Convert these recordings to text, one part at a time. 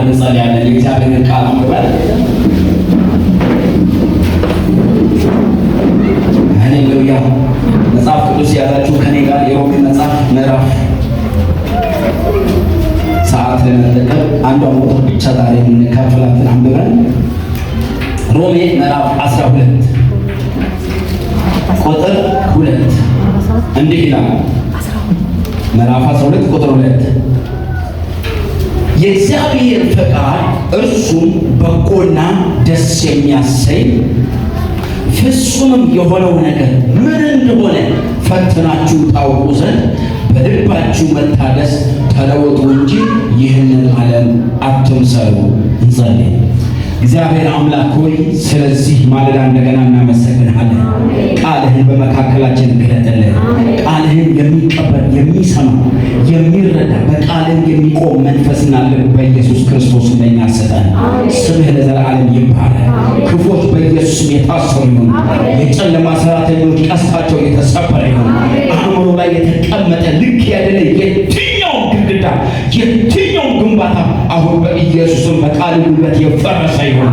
አብረን እንጸልያለን። የእግዚአብሔርን ቃል አንብበን ሃሌሉያ። መጽሐፍ ቅዱስ ያዛችሁ ከኔ ጋር የሮሜ መጽሐፍ ምዕራፍ ሰዓት ለመጠቀም አንዷን ቁጥር ብቻ ዛሬ የምንካፈላትን አንብበን ሮሜ ምዕራፍ 12 ቁጥር 2 እንዲህ ይላል። ምዕራፍ 12 ቁጥር 2 የእግዚአብሔር ፈቃድ እርሱም በጎና ደስ የሚያሰኝ ፍጹምም የሆነው ነገር ምን እንደሆነ ፈትናችሁ ታውቁ ዘንድ በልባችሁ መታደስ ተለወጡ እንጂ ይህንን ዓለም አትምሰሉ። እንጸልይ። እግዚአብሔር አምላክ ሆይ ስለዚህ ማለዳ እንደገና እናመሰግንሃለን። ቃልህን በመካከላችን ግለጥልን። ቃልህን የሚቀበል የሚሰማ የሚረዳ በቃልህ የሚቆም መንፈስና ልብ በኢየሱስ ክርስቶስ ለኛ ሰጠን። ስምህ ለዘላለም ይባረክ። ክፎች በኢየሱስ የታሰሩ ይሁን። የጨለማ ሰራተኞች ቀስታቸው የተሰበረ ይሁን። አእምሮ ላይ የተቀመጠ ልክ ያደለ የትኛውም ግድግዳ የትኛውም ግንባታ አሁን በኢየሱስም በቃል ጉልበት የፈረሰ ይሁን።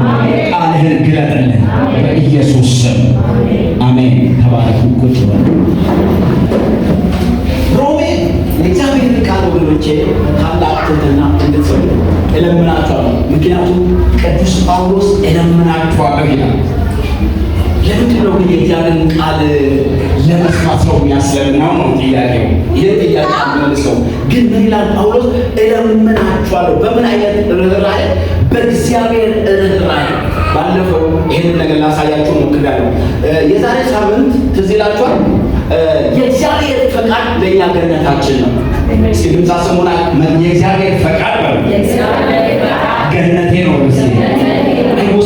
ቃልህን ግለጥልን በኢየሱስ ስም አሜን። ተባረኩ። ቁጭ በሉ። ሮሜ የእግዚአብሔር ቃል ወገኖቼ ታላቅ ትሕትና እንድትጸልዩ እለምናችኋለሁ። ምክንያቱም ቅዱስ ጳውሎስ እለምናችኋለሁ ይላል። ለምንድን ነው ግን የእግዚአብሔርን ቃል ለመስማት ሰው የሚያስለምነው ነው ጥያቄው። ይህን ጥያቄ መልሰው ግን ምን ይላል ጳውሎስ? እለምናችኋለሁ። በምን አይነት ርኅራኄ? በእግዚአብሔር ርኅራኄ። ባለፈው ይህንን ነገር ላሳያችሁ ሞክሬያለሁ። የዛሬ ሳምንት ትዝ ይላችኋል። የእግዚአብሔር ፈቃድ ለእኛ ገነታችን ነው። እስኪ ድምፃ ሰሙና የእግዚአብሔር ፈቃድ በሉ ገነቴ ነው።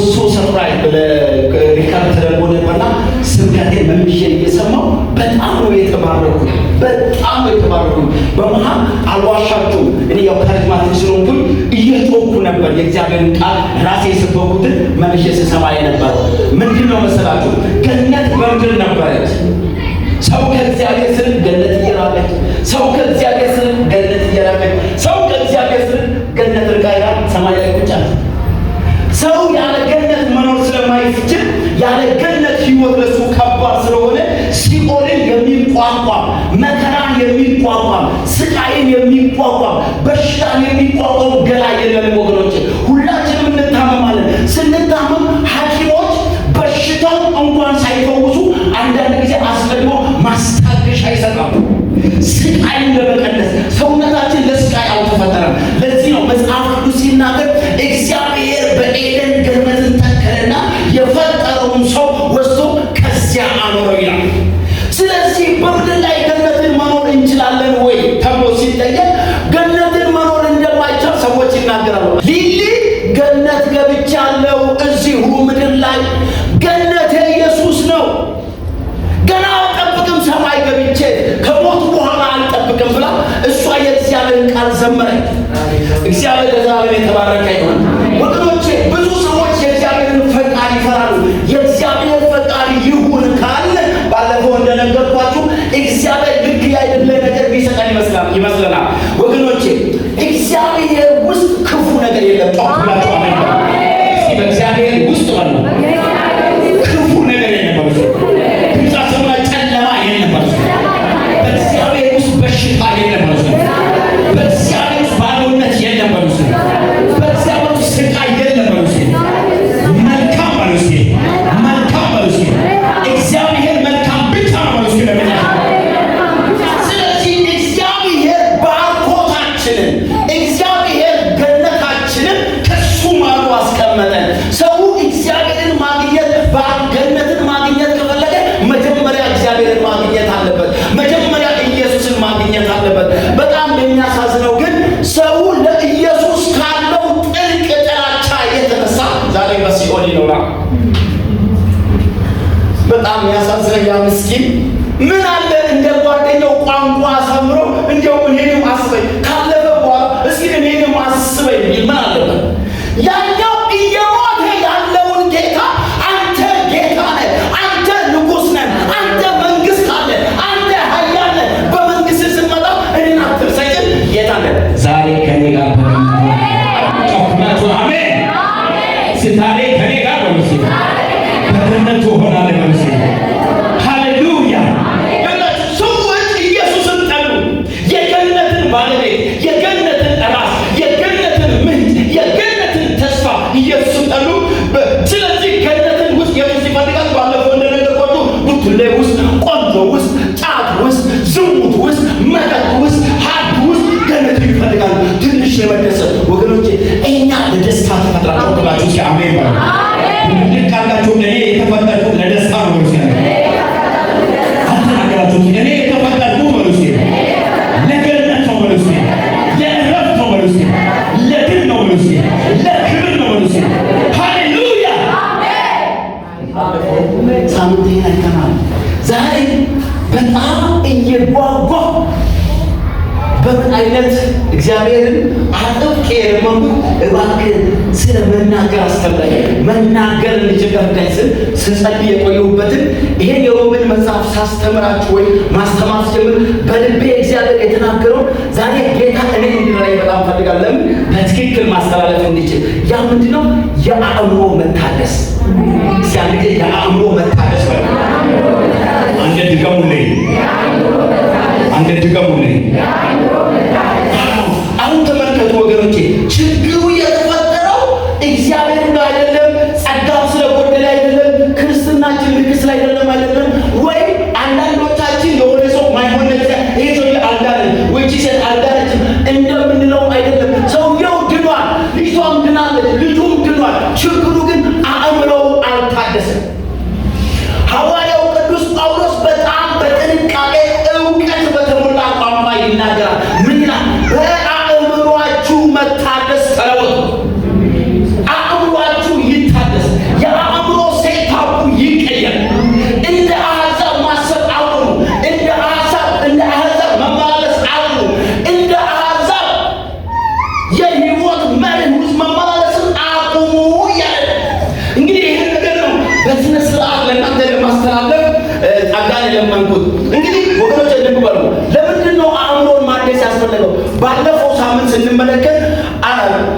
ሶ ሰፕራይዝ ሪካርድ ተደርጎ ነበርና ስብከቴን መልሼ እየሰማሁ በጣም ነው የተባረኩት። በጣም ነው የተባረኩት። በመሀል አልዋሻችሁም። እኔ ያው ካሪዝማቲክ ስለሆንኩኝ እየጮኩ ነበር የእግዚአብሔርን ቃል ራሴ የሰበኩትን መልሼ ስሰማ የነበረው ምንድን ነው መሰላችሁ? ገነት በምድር ነበረች። ሰው ከእግዚአብሔር ስር ገነት እየራቀች፣ ሰው ከእግዚአብሔር ስር ገነት እየራቀች፣ ሰው ከእግዚአብሔር ስር ገነት ርቃ ሰማይ ላይ ቁጭ አለ። ሰው ያለ ገነት መኖር ስለማይችል ያለ ገነት ሕይወት ለሱ ከባድ ስለሆነ ሲኦልን የሚቋቋም መከራን የሚቋቋም ስቃይን የሚቋቋም በሽታን የሚቋቋም ገላ የለንም ወገኖች። ሁላችንም እንታመማለን። ስንታመም ሐኪሞች በሽታው እንኳን ሳይፈውሱ አንዳንድ ጊዜ አስቀድሞ ማስታገሻ ይሰጣሉ፣ ስቃይን ለመቀነስ። ሰውነታችን ለስቃይ አልተፈጠረም። ለዚህ ነው መጽሐፍ ቅዱስ ሲናገር እግዚአብሔር በኤደን ገነትን ተከለና የፈጠረውን ሰው ወስዶ ከዚያ አኖረው ይላል። ስለዚህ በምድር ላይ ገነትን መኖር እንችላለን ወይ ተብሎ ሲጠየቅ ገነትን መኖር እንደማይቻል ሰዎች ይናገራሉ። ሊሊ ገነት ገብቻለሁ እዚሁ ምድር ላይ ገነት ኢየሱስ ነው፣ ገና አልጠብቅም ሰማይ ገብቼ ከሞት በኋላ አልጠብቅም ብላ እሷ የእግዚአብሔርን ቃል ዘመረች። እግዚአብሔር ለዘላለም የተባረከ ይሁን። ወገኖቼ ብዙ ሰዎች የእግዚአብሔርን ፈቃድ ይፈራሉ። የእግዚአብሔር ፈቃድ ይሁን ካለ ባለፈው እንደነገርኳችሁ እግዚአብሔር ልክ ያይደለ ነገር ቢሰጠን ይመስለናል። ወገኖቼ እግዚአብሔር ውስጥ ክፉ ነገር የለም። ጣውላችሁ አሜን። እስቲ በእግዚአብሔር ውስጥ ማለት ነው ክፉ ነገር የለም። ብቻ ሰማ ጨለማ የለም። በእግዚአብሔር ውስጥ በሽታ የለም። በእግዚአብሔር ውስጥ ባዶነት የለም። በእግዚአብሔር ውስጥ ስቃይ የለም። መልካም ማለት መልካም ማለት እግዚአብሔር መልካም ብቻ ነው ማለት ነው። ስለዚህ እግዚአብሔር ባርኮታችንን እግዚአብሔር ገነታችንን ከሱ ማሩ አስቀመጠን። ሰው እግዚአብሔርን ማግኘት ገነትን ማግኘት ከፈለገ መጀመሪያ እግዚአብሔርን ማግኘት አለበት። መጀመሪያ ኢየሱስን ማግኘት አለበት። በጣም የሚያሳዝነው ግን ሰው ለኢየሱስ ካለው ጥልቅ ጥላቻ የተነሳ ዛሬ በሲኦል ይኖራል። በጣም ያሳዝነኝ ያ ምስኪን ምን አለ እንደ ጓደኛው ቋንቋ አሳምሮ እንደው እኔንም አስበኝ ካለፈ በኋላ እስኪ እኔንም አስበኝ ምን አለበት? ያኛው እየሞተ ያለውን ጌታ አንተ ጌታ ነህ፣ አንተ ንጉሥ ነህ፣ አንተ መንግስት አለ፣ አንተ ኃያል ነህ፣ በመንግስት ስትመጣ እኔን አትርሰኝ ጌታ ነህ። ዛሬ ከኔ ጋር ተቀምጠው ካላችሁ እስኪ አሜን በሉ። ልክ ካላችሁ እኔ የተፈጠርኩት ለደስታ ነው በሉ። አልተናገራችሁ እኔ የተፈጠርኩት በሉ። ለገነት ነው በሉ። ለእረፍት ነው በሉ። ለድል ነው በሉ። ለክብር ነው በሉ። ሃሌሉያ አሜን። ሳምንቴን አይተናል። ዛሬ በጣም እየጓጓ በምን አይነት እግዚአብሔርን አጥብቄ የለመንኩት እባክህ ስለ መናገር አስተምረኝ፣ መናገር እንድችል እርዳኝ ስጸልይ የቆየሁበትን ይሄን የሮሜን መጽሐፍ ሳስተምራችሁ ወይ ማስተማር ጀምር በልቤ እግዚአብሔር የተናገረው ዛሬ ጌታ እኔ እንዲረዳኝ በጣም ፈልጋለሁ። ለምን በትክክል ማስተላለፍ እንዲችል። ያ ምንድነው? የአእምሮ መታደስ። ሲያንዴ የአእምሮ መታደስ ወይ አንተ ድገሙልኝ፣ አንተ ድገሙልኝ። አሁን ተመልከቱ ወገኖቼ፣ ችግሩ የተፈጠረው እግዚአብሔር ጋር አይደለም፣ ጸጋው ስለጎደለ አይደለም፣ ክርስትናችን ልክ ስላይደለም አይደለም፣ ወይ አንዳንዶቻችን የሆነ ሰው ማይሆን ነገር ይሄ ሰው አልዳነ ወይ ሴት አልዳነች እንደምንለው አይደለም። ሰውየው ድኗል፣ ልጅቷም ድናለች፣ ልጁም ድኗል። ችግሩ ግን አእምሮው አልታደሰም። ሐዋርያው ቅዱስ ጳውሎስ በጣም በጥንቃቄ እውቀት በተሞላ ቋንቋ ይናገራል። ምን ይላል? በአእምሯችሁ መታደስ ተለወጡ። አእምሯችሁ ይታደስ። የአእምሮ ሴታፑ ይቀየር። እንደ አሕዛብ ማሰብ አቁሙ። እንደ አሕዛብ መመላለስ አቁሙ። እንደ አሕዛብ የሕይወት መርህ ውስጥ መመላለስን አቁሙ እያለ እንግዲህ ይህን ነገር ነው በስነ ስርዓት ለእናንተ ለማስተላለፍ ጸጋን የለመንኩት። እንግዲህ ወገኖች እንድትበሉ ለምንድን ነው አእምሮን ማደስ ያስፈለገው? ባለፈው ሳምንት ስንመለከት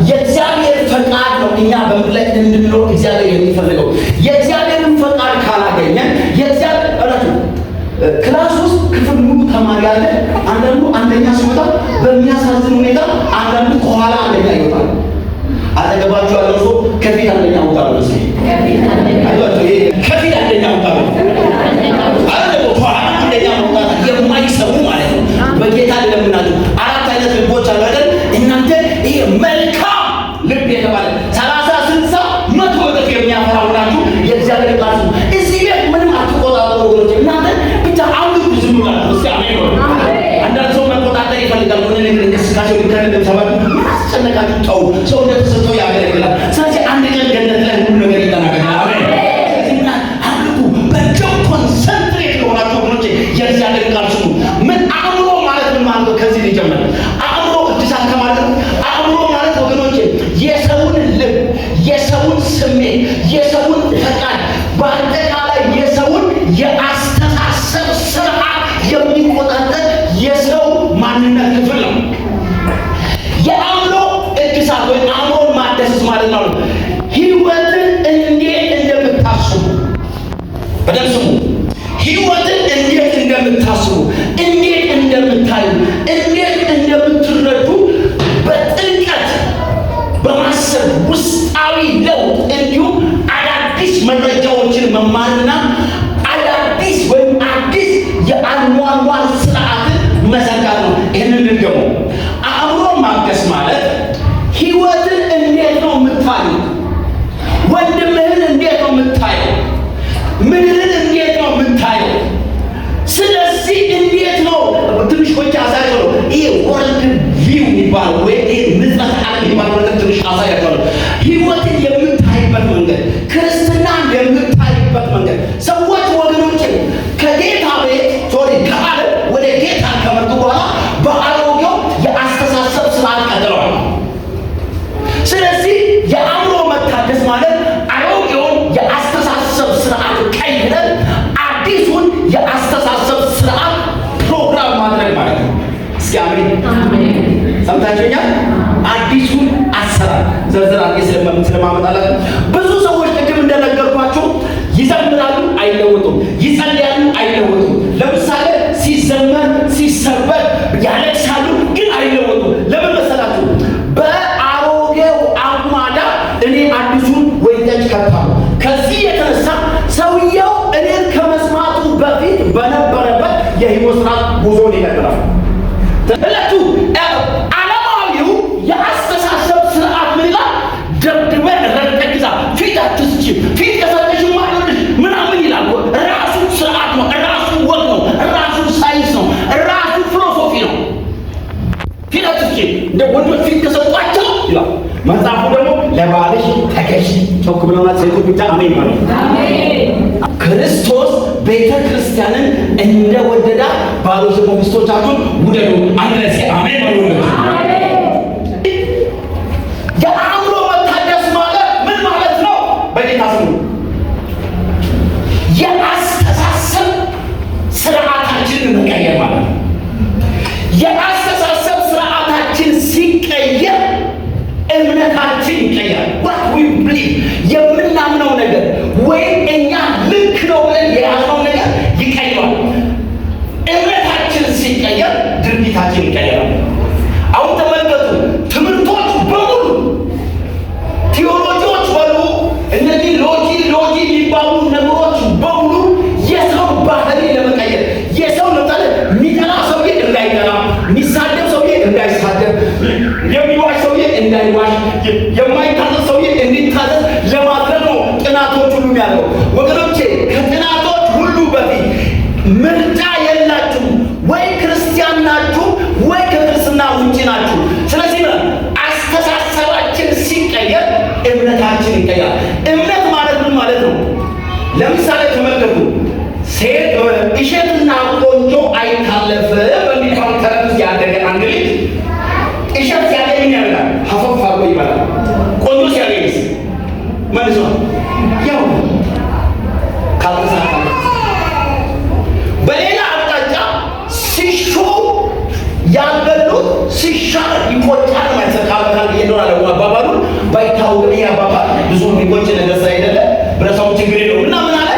የእግዚአብሔር ፈቃድ ነው እኛ በምድር ላይ እንድንኖር እግዚአብሔር የሚፈልገው። የእግዚአብሔርን ፈቃድ ካላገኘን ክላስ ውስጥ ክፍል ሙሉ ተማሪ አለ። አንዳንዱ አንደኛ ሲወጣ በሚያሳዝን ሁኔታ አንዳንዱ ከኋላ አንደኛ ይወጣል። አጠገባችሁ ያለው ሰው ከፊት አንደኛ ወጣ ነው። ከፊት አንደኛ ወጣ ነው። የማይሰሙ ማለት ነው። በጌታ ለምናችሁ አራት አይነት ልቦች አሉ አይደል? እናንተ ይሄ መልካም ልብ የተባለ 30 60 100 እጥፍ የሚያፈራ ሆናችሁ የእግዚአብሔር ቃል ነው። እዚህ ቤት ምንም አትቆጣጠሩ ወገኖች። እናንተ ብቻ አምልኩ ዝም ብላችሁ። እስኪ አሜን ነው። አንዳንድ ሰው መቆጣጠር ይፈልጋል። ምን ነገር እንቅስቃሴው ሊከረም ሰባቱ ማስጨነቃችሁ ተው። ሰው እንደተሰጠው ያገለግላል። ስለዚህ አንድ ቀን ገነት ላይ ሁሉ ነገር ይጠናቀቃል። አሜን። እና አምልኩ በደም ኮንሰንትሬት ሆናችሁ ወገኖች የእግዚአብሔር ቃል ስሙ። ምን አእምሮ ማለት ምን ማለት ነው? ከዚህ ሊጀምር አእምሮ እድሳት ከማለት አእምሮ ማለት ወገኖች የሰውን ልብ፣ የሰውን ስሜት፣ የሰውን ፈቃድ፣ በአጠቃላይ የሰውን የአስተሳሰብ ስርዓት የሚቆጣጠር የሰው ማንነት ክፍል ነው። የአእምሮ እድሳት ወይ አእምሮን ማደስ ማለት ነው ህይወትን እንዴት እንደምታስቡ በደንብ ስሙ። ህይወትን እንዴት እንደምታስቡ፣ እንዴት እንደምታዩ፣ እንዴት እንደምትረዱ በጥልቀት በማሰብ ውስጣዊ ለውጥ እንዲሁም አዳዲስ መረጃዎችን መማርና አዳዲስ ወይም አዲስ የአኗኗር ስርዓትን መዘርጋት ነው። ይህንን ልንገሙ። አእምሮን ማገስ ማለት ህይወትን እንዴት ነው የምታዩ፣ ወንድምህን እንዴት ነው የምታየው፣ ምድርን እንዴት ነው የምታየው። ስለዚህ እንዴት ነው ትንሽ ቆይቼ አሳያለሁ። ይሄ ወርልድ ቪው ይባላል ወይ ይሄ ንጽሐ ዓለም ይባላል። ትንሽ አሳያለሁ። ህይወትን የምታይበት መንገድ፣ ክርስትናን የምታይበት መንገድ። ሰዎች ወገኖች ከጌታ ቤት ከዓለም ወደ ጌታ ከመጡ በኋላ በአሮጌው የአስተሳሰብ ስርዓት ቀጥለዋል። ስለዚህ የአእምሮ መታደስ ማለት አሮጌውን የአስተሳሰብ ስርዓት ቀይረን አዲሱን የአስተሳሰብ ስርዓት ፕሮግራም ማድረግ ማለት ነው። እስኪ አሜን ሰምታችሁኛል? አዲሱን አሰራር ዘርዝር አድርጌ ስለማመጣላችሁ ብዙ ሰዎች ቅድም እንደነገርኳችሁ ይዘምራሉ፣ አይለወጡም። ይጸልያሉ፣ አይለወጡም። ለምሳሌ ሲዘመር ሲሰበክ ያለቅሳሉ፣ ግን አይለወጡም። ለምን መሰላችሁ? በአሮጌው አቁማዳ እኔ አዲሱን ወይን ጠጅ ከታለሁ። ከዚህ የተነሳ ሰውየው እኔን ከመስማቱ በፊት በነበረበት የህይወት ስርዓት ጉዞን ይቀጥላል። እለቱ ዓለማዊው የአስተሳሰብ ስርዓት ምን ይላል? ደብድበን ረግጠን መጽሐፉ ደግሞ ለባልሽ ተገዢ። ጮክ ብለውና ሴቶች ብቻ አሜን ማለት ክርስቶስ ቤተ ክርስቲያንን እንደወደዳ ባሎች ደግሞ ሚስቶቻችሁን ውደዱ። አንድ ላይ አሜን ማለት ነው። የአእምሮ መታደስ ማለት ምን ማለት ነው? በጌታ ስሙ የአስተሳሰብ ስርዓታችንን መቀየር ማለት ነው። የአስተሳሰብ ስርዓታችን ሲቀየር እምነታችን ይቀየራል። what we believe የምናምነው ነገር ወይም እኛ ልክ ነው ብለን የያዝነው ነገር ይቀየራል። እምነታችን ሲቀየር ድርጊታችን ይቀየራል። አሁን ተመልከቱ፣ ትምህርቶች በሙሉ ቲዮሎጂዎች በሉ እነዚህ ሎጂ የሚባሉ ነገሮች በሙሉ የሰው ባህሪ ለመቀየር የሰው ለምሳሌ የሚጠላ ሰውዬ እንዳይጠላ፣ የሚሳደብ ሰውዬ እንዳይሳደብ፣ የሚዋሽ ሰውዬ እንዳይዋሽ፣ የማይታዘዝ ሰውዬ እንዲታዘዝ ለማድረግ ነው ጥናቶች ሁሉ ያለው። ወገኖቼ ከጥናቶች ሁሉ በፊት ምርጫ የላችሁ። ወይ ክርስቲያን ናችሁ ወይ ከክርስትና ውጭ ናችሁ። ስለዚህ አስተሳሰባችን ሲቀየር እምነታችን ይቀየራል። እምነት ማለት ምን ማለት ነው? ለምሳሌ ተመልከቱ፣ ሴት እሸትና ቆንጆ አይታለፍም በሚባል ተረት ያደገ አንድ ልጅ እሸት ሲያገኝ ያደርጋል፣ ሀፈፍ አርጎ ይበላል። ቆንጆ ሲያገኝስ መልሶ ያው ካልተሳካ። በሌላ አቅጣጫ ሲሾ ያልበሉት ሲሻር ይቆጫል ማለት ካልካል ይኖራል። አባባሉ ባይታወቅ ይሄ አባባል ብዙ የሚቆጭ ነገር ሳይደለ ብረሳው ችግር የለው እና ምን አለ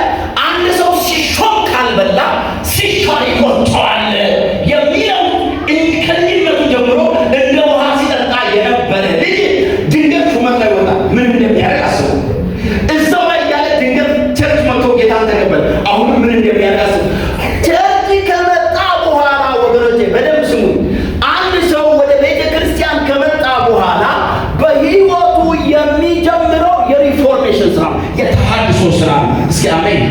አንድ ሰው ሲሾም ካልበላ ሲሻር ይቆጫል የሚለው ከልጅነቱ ጀምሮ እንደ ውሃ ሲጠጣ የነበረ ልጅ ድንገት ሹመት ላይ ወጣ። ምን እንደሚያደርግ አስቡ። እዛው ላይ ያለ ድንገት ቸርች መጥቶ ጌታን ተቀበለ። አሁን ምን እንደሚያደርግ አስቡ። ቸርች ከመጣ በኋላ ወገኖቼ በደንብ ስሙ። አንድ ሰው ወደ ቤተ ክርስቲያን ከመጣ በኋላ በህይወቱ የሚጀምረው የሪፎርሜሽን ስራ፣ የተሃድሶ ስራ። እስኪ አሜን።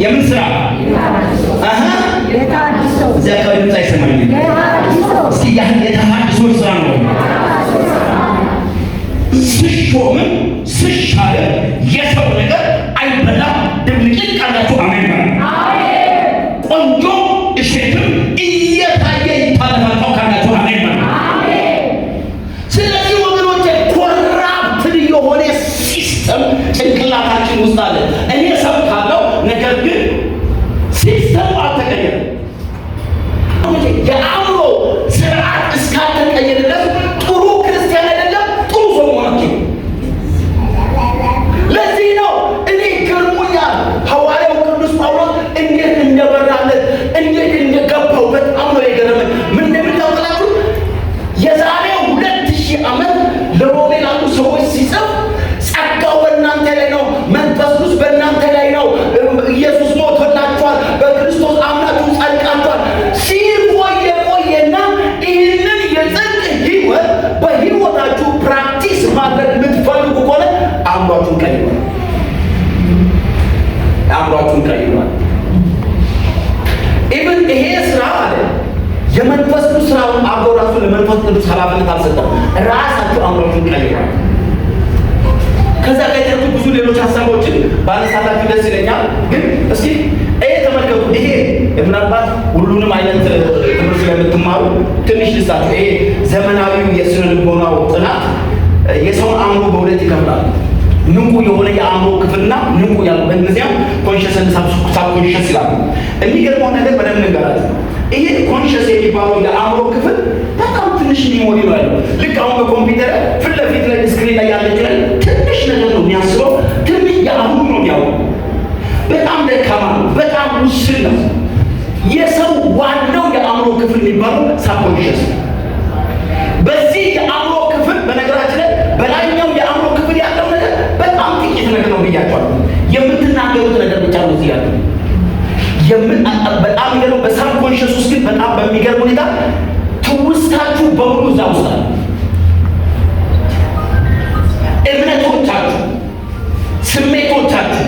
የምን ስራ? እዚያ አካባቢ ድምፅ አይሰማኝም። እስኪ የተሃድሶ ስራ ነው። ስሾምም ስሻለም የሰው ነገር አይበላም። ድብልቅልቅ ቃላችሁ አሜን ማለት ቆንጆ እሸትም እየታየ ይታለፋል ካላችሁ አሜን ማለት። ስለዚህ ወገኖቼ ኮራፕትድ የሆነ ሲስተም ጭንቅላታችን ውስጥ አለ። እኔ ሰብካለሁ፣ ነገር ግን ሲስተም አልተቀየረም። የአእምሮ ስርዓት እስካልተቀየረ ድረስ ጥሩ ክርስቲያን አይደለም፣ ጥሩ ሰው መሆናችን። ለዚህ ነው እኔ ገርሞኛል ሐዋርያው ቅዱስ ጳውሎስ እንዴት እንደበራለት እንዴት እንደገባው በጣም ነው የገረመኝ። ምን እንደምታውቃላችሁ የዛሬ 2000 ዓመት ለሮሜ ላሉ ሰዎች ሲጽፍ ጸጋው በእናንተ ላይ ነው፣ መንፈስ ቅዱስ በእናንተ ላይ ነው፣ ኢየሱስ ሞቶላችኋል፣ በክርስቶስ አምናችሁ ጸድቃችኋል ቆየና ይህንን የጽድቅ ህይወት በህይወታችሁ ፕራክቲስ ማድረግ የምትፈልጉ ከሆነ አእምሯችሁን ቀይሯል። አእምሯችሁን ቀይሯል። ኢቭን ይሄ ስራ አለ የመንፈስ ቅዱስ ስራውን አብሮ ራሱ ለመንፈስ ቅዱስ ኃላፊነት አልሰጠም። ራሳችሁ አእምሯችሁን ቀይሯል። ከዛ ቀይራችሁ ብዙ ሌሎች ሀሳቦችን ባነሳላችሁ ደስ ይለኛል። ግን እስኪ ይሄ ተመልከቱ። ይሄ ምናልባት ሁሉንም አይነት ትምህርት ስለምትማሩ ትንሽ ልሳችሁ። ይሄ ዘመናዊው የስነ ልቦናው ጥናት የሰውን አእምሮ በሁለት ይከፍላል። ንቁ የሆነ የአእምሮ ክፍልና ንቁ ያለው በእንግሊዝኛው ኮንሽስ እና ሳብኮንሽስ ይላሉ። የሚገርመው ነገር በደንብ ንገራችሁ። ይሄ ኮንሽስ የሚባለው የአእምሮ ክፍል በጣም ትንሽ ሚሞሪ ነው ያለው። ልክ አሁን በኮምፒውተር ፊት ለፊት ላይ ስክሪን ላይ ያለች ላይ ትንሽ ነገር ነው የሚያስበው። ትንሽ የአእምሮ ነው የሚያውቀው። በጣም ደካማ ነው፣ በጣም ውስን ነው። የሰው ዋናው የአእምሮ ክፍል የሚባለው ሳብኮንሽስ። በዚህ የአእምሮ ክፍል በነገራችን ላይ በላይኛው የአእምሮ ክፍል ያለው ነገር በጣም ጥቂት ነገር ነው ብያቸዋለሁ። የምትናገሩት ነገር ብቻ ነው እዚህ ያለው። በጣም የሚገርመው በሳብኮንሽስ ውስጥ ግን በጣም በሚገርም ሁኔታ ትውስታችሁ በሙሉ እዛ ውስጥ አለ። እምነቶቻችሁ፣ ስሜቶቻችሁ፣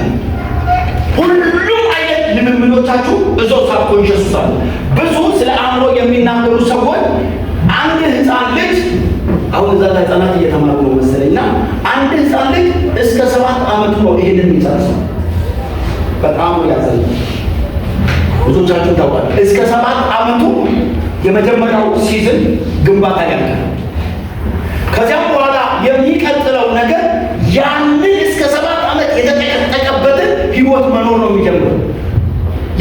ሁሉም አይነት ልምምዶቻችሁ እዛው ሳብኮንሽስ ውስጥ አለ። ብዙ ስለ አእምሮ የሚናገሩ ሰዎች አንድ ህፃን ልጅ አሁን እዛ ህፃናት እየተማሩ ነው መሰለኝ ነው ይሄንን የሚጨርሰው። በጣም ያዘለ ብዙዎቻችሁ ታውቃላችሁ። እስከ 7 ዓመቱ የመጀመሪያው ሲዝን ግንባታ ያልቃል። ከዚያም በኋላ የሚቀጥለው ነገር ያንን እስከ 7 ዓመት የተጠቀጠቀበትን ህይወት መኖር ነው የሚጀምረው።